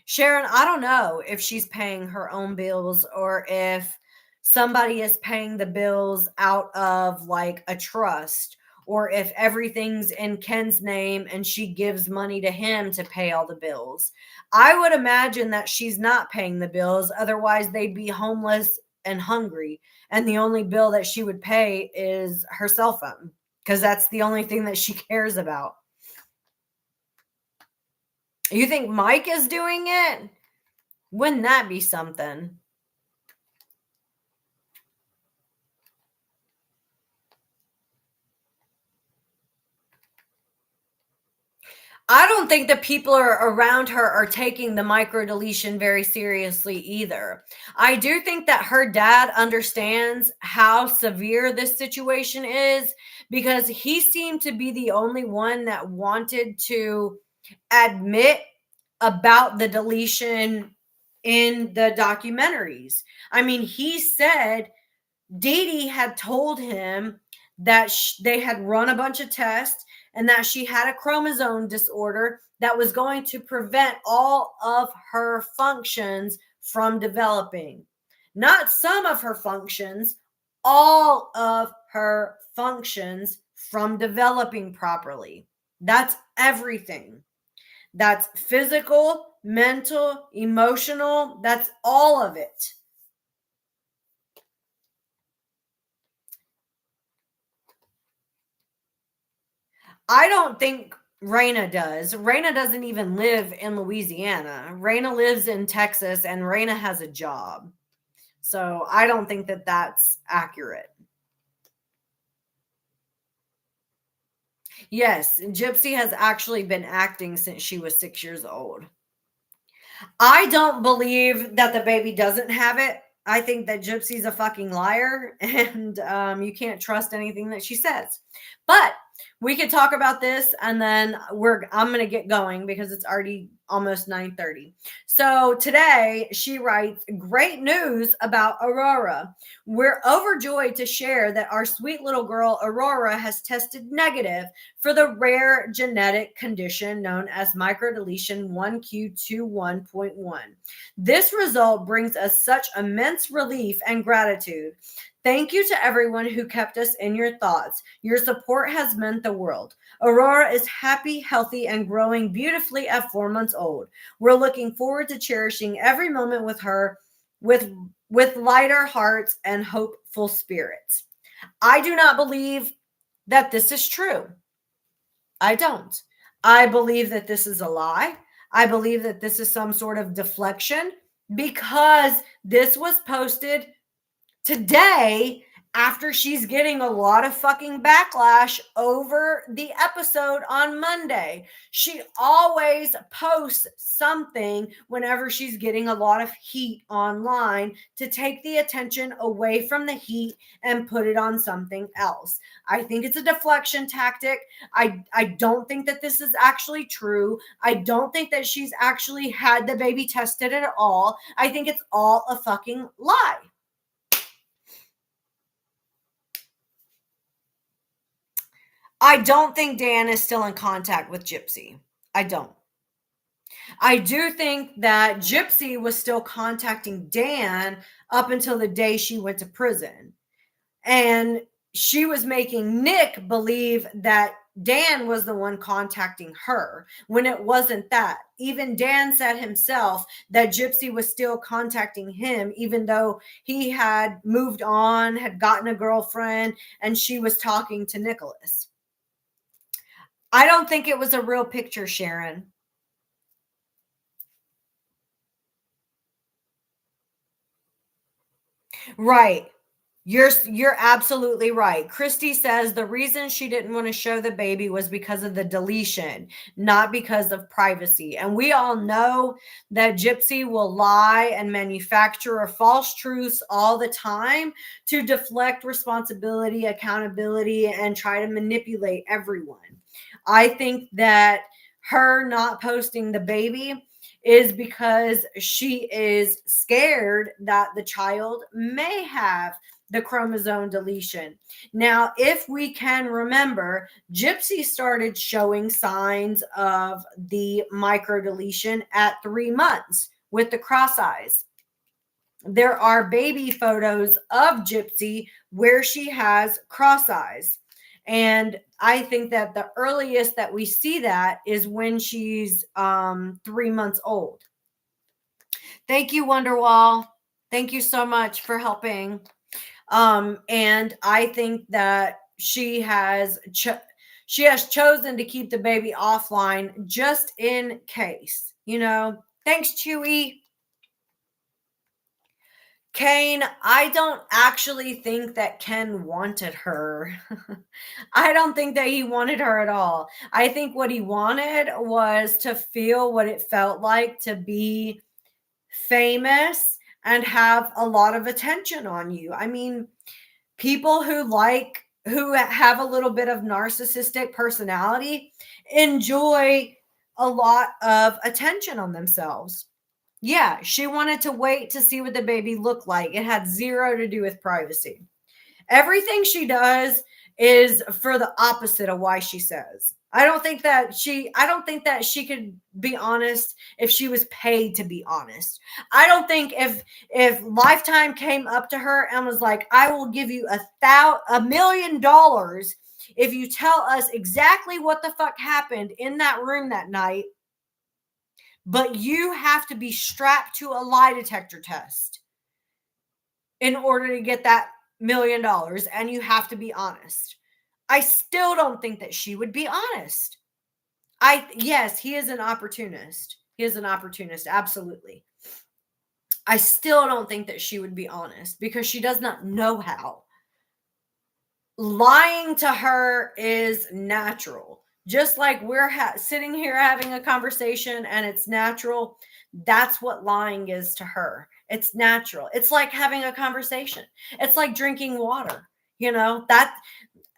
Sharon, I don't know if she's paying her own bills or if somebody is paying the bills out of like a trust, or if everything's in Ken's name and she gives money to him to pay all the bills. I would imagine that she's not paying the bills. Otherwise, they'd be homeless and hungry. And the only bill that she would pay is her cell phone, because that's the only thing that she cares about. You think Mike is doing it? Wouldn't that be something? I don't think the people around her are taking the microdeletion very seriously either. I do think that her dad understands how severe this situation is, because he seemed to be the only one that wanted to admit about the deletion in the documentaries. I mean, he said Dee Dee had told him that they had run a bunch of tests and that she had a chromosome disorder that was going to prevent all of her functions from developing. Not some of her functions, all of her functions from developing properly. That's everything. That's physical, mental, emotional, that's all of it. I don't think Raina does. Raina doesn't even live in Louisiana. Raina lives in Texas and Raina has a job. So I don't think that that's accurate. Yes, Gypsy has actually been acting since she was 6 years old. I don't believe that the baby doesn't have it. I think that Gypsy's a fucking liar, and you can't trust anything that she says. But we could talk about this, and then I'm gonna get going because it's already almost 9:30. So today she writes, "Great news about Aurora. We're overjoyed to share that our sweet little girl Aurora has tested negative for the rare genetic condition known as microdeletion 1q21.1. This result brings us such immense relief and gratitude. Thank you to everyone who kept us in your thoughts. Your support has meant the world. Aurora is happy, healthy, and growing beautifully at 4 months old. We're looking forward to cherishing every moment with her with lighter hearts and hopeful spirits." I do not believe that this is true. I don't. I believe that this is a lie. I believe that this is some sort of deflection because this was posted today after she's getting a lot of fucking backlash over the episode on Monday. She always posts something whenever she's getting a lot of heat online to take the attention away from the heat and put it on something else. I think it's a deflection tactic. I don't think that this is actually true. I don't think that she's actually had the baby tested at all. I think it's all a fucking lie. I don't think Dan is still in contact with Gypsy. I don't. I do think that Gypsy was still contacting Dan up until the day she went to prison. And she was making Nick believe that Dan was the one contacting her when it wasn't that. Even Dan said himself that Gypsy was still contacting him, even though he had moved on, had gotten a girlfriend, and she was talking to Nicholas. I don't think it was a real picture, Sharon. Right. You're absolutely right. Christy says the reason she didn't want to show the baby was because of the deletion, not because of privacy. And we all know that Gypsy will lie and manufacture false truths all the time to deflect responsibility, accountability, and try to manipulate everyone. I think that her not posting the baby is because she is scared that the child may have the chromosome deletion. Now, if we can remember, Gypsy started showing signs of the microdeletion at 3 months with the cross eyes. There are baby photos of Gypsy where she has cross eyes. And I think that the earliest that we see that is when she's 3 months old. Thank you, Wonderwall. Thank you so much for helping. And I think that she has chosen to keep the baby offline just in case, you know. Thanks, Chewy. Kane, I don't actually think that Ken wanted her. I don't think that he wanted her at all. I think what he wanted was to feel what it felt like to be famous and have a lot of attention on you. I mean, people who have a little bit of narcissistic personality enjoy a lot of attention on themselves. Yeah, she wanted to wait to see what the baby looked like. It had zero to do with privacy. Everything she does is for the opposite of why she says. I don't think that she could be honest if she was paid to be honest. I don't think if Lifetime came up to her and was like, "I will give you $1 million if you tell us exactly what the fuck happened in that room that night, but you have to be strapped to a lie detector test in order to get that $1 million, and you have to be honest." I still don't think that she would be honest. Yes, he is an opportunist. He is an opportunist, absolutely. I still don't think that she would be honest because she does not know how. Lying to her is natural. Just like we're sitting here having a conversation and it's natural That's what lying is to her. It's natural. It's like having a conversation. It's like drinking water. That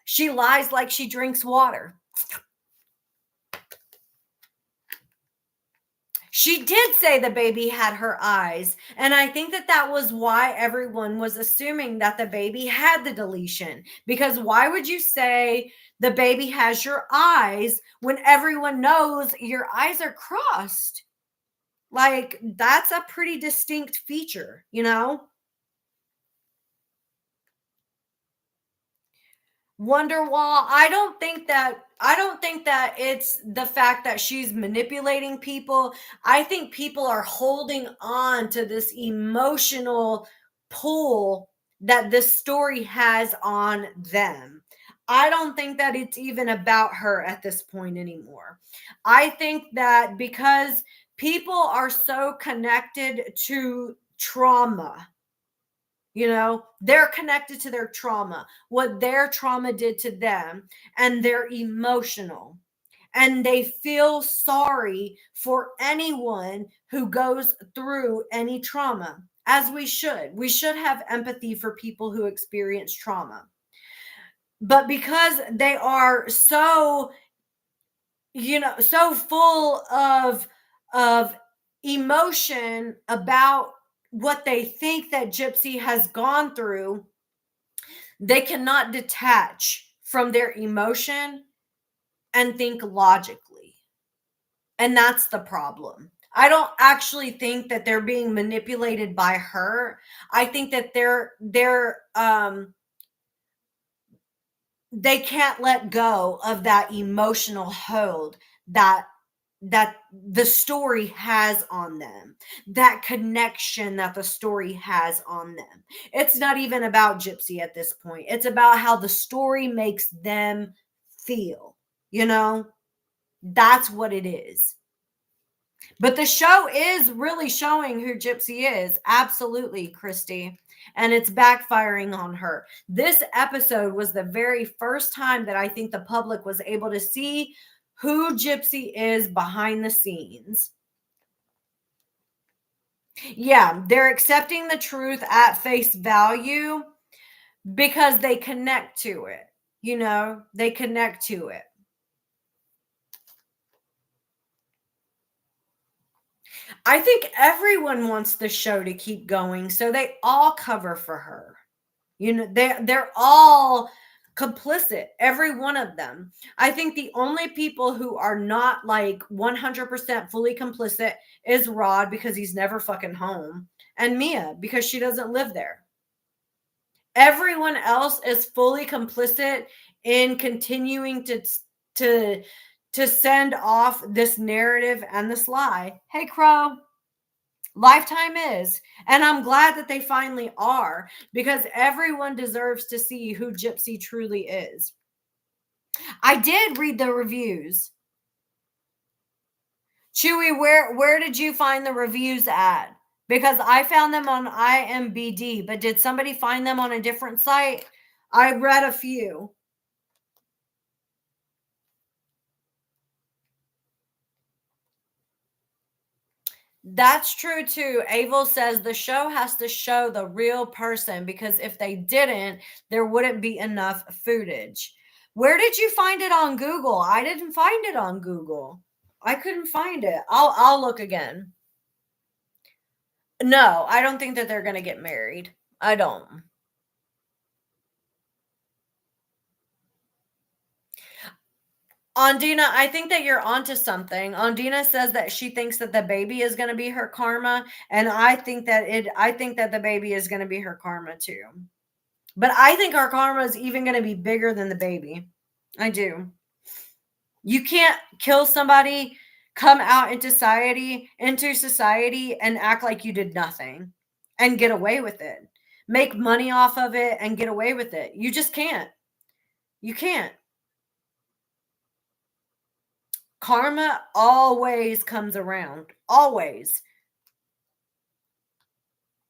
she lies like she drinks water. She did say the baby had her eyes, and I think that that was why everyone was assuming that the baby had the deletion. Because why would you say the baby has your eyes when everyone knows your eyes are crossed? Like, that's a pretty distinct feature, Wonderwall, I don't think that it's the fact that she's manipulating people. I think people are holding on to this emotional pull that this story has on them. I don't think that it's even about her at this point anymore. I think that because people are so connected to trauma, they're connected to their trauma, what their trauma did to them, and they're emotional. And they feel sorry for anyone who goes through any trauma, as we should. We should have empathy for people who experience trauma. But because they are so, so full of emotion about what they think that Gypsy has gone through, they cannot detach from their emotion and think logically. And that's the problem. I don't actually think that they're being manipulated by her. I think that they can't let go of that emotional hold that the story has on them, that connection that the story has on them. It's not even about Gypsy at this point. It's about how the story makes them feel. That's what it is. But the show is really showing who Gypsy is. Absolutely, Christy. And it's backfiring on her. This episode was the very first time that I think the public was able to see who Gypsy is behind the scenes. Yeah, they're accepting the truth at face value because they connect to it. They connect to it. I think everyone wants the show to keep going, so they all cover for her. They're all complicit, every one of them. I think the only people who are not like 100% fully complicit is Rod, because he's never fucking home, and Mia, because she doesn't live there. Everyone else is fully complicit in continuing to send off this narrative and this lie. Hey, Crow. Lifetime is. And I'm glad that they finally are, because everyone deserves to see who Gypsy truly is. I did read the reviews. Chewy, where did you find the reviews at? Because I found them on IMBD, but did somebody find them on a different site? I read a few. That's true too. Avel says the show has to show the real person, because if they didn't, there wouldn't be enough footage. Where did you find it on Google? I didn't find it on Google. I couldn't find it. I'll look again. No, I don't think that they're going to get married. I don't. Ondina, I think that you're onto something. Ondina says that she thinks that the baby is going to be her karma, and I think that the baby is going to be her karma too. But I think our karma is even going to be bigger than the baby. I do. You can't kill somebody, come out into society, and act like you did nothing and get away with it. Make money off of it and get away with it. You just can't. You can't. Karma always comes around. Always.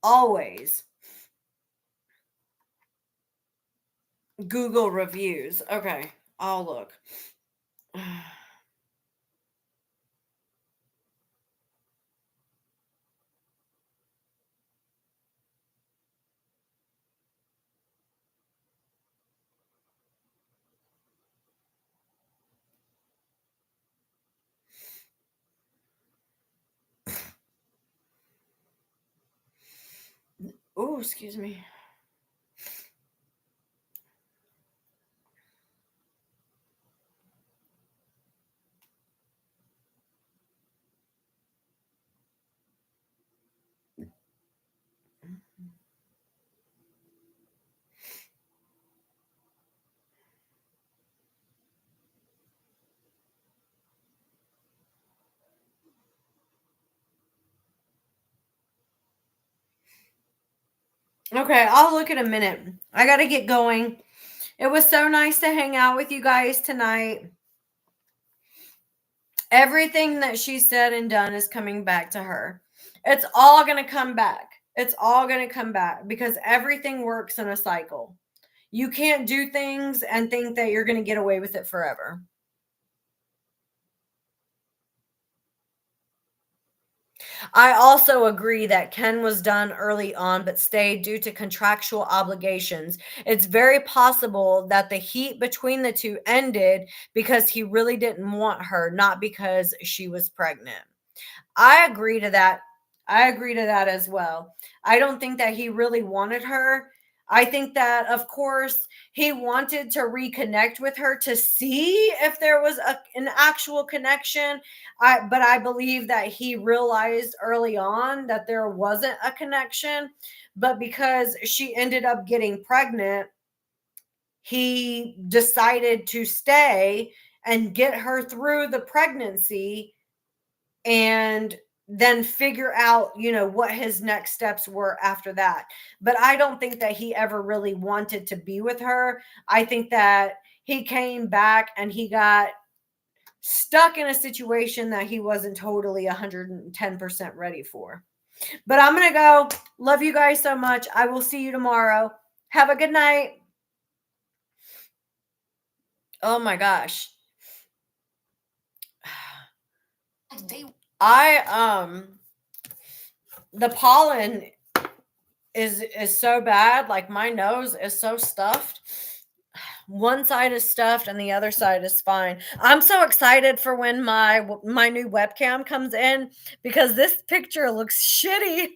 Always. Google reviews. Okay, I'll look. Oh, excuse me. Okay, I'll look in a minute. I got to get going. It was so nice to hang out with you guys tonight. Everything that she said and done is coming back to her. It's all going to come back. It's all going to come back because everything works in a cycle. You can't do things and think that you're going to get away with it forever. I also agree that Ken was done early on, but stayed due to contractual obligations. It's very possible that the heat between the two ended because he really didn't want her, not because she was pregnant. I agree to that. I agree to that as well. I don't think that he really wanted her. I think that, of course, he wanted to reconnect with her to see if there was an actual connection. But I believe that he realized early on that there wasn't a connection. But because she ended up getting pregnant, he decided to stay and get her through the pregnancy and then figure out, what his next steps were after that. But I don't think that he ever really wanted to be with her. I think that he came back and he got stuck in a situation that he wasn't totally 110% ready for. But I'm going to go. Love you guys so much. I will see you tomorrow. Have a good night. Oh my gosh. The pollen is so bad. Like my nose is so stuffed. One side is stuffed and the other side is fine. I'm so excited for when my new webcam comes in because this picture looks shitty.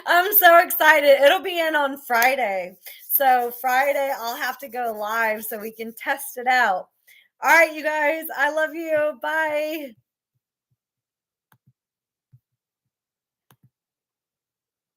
I'm so excited. It'll be in on Friday. So Friday I'll have to go live so we can test it out. All right, you guys, I love you. Bye.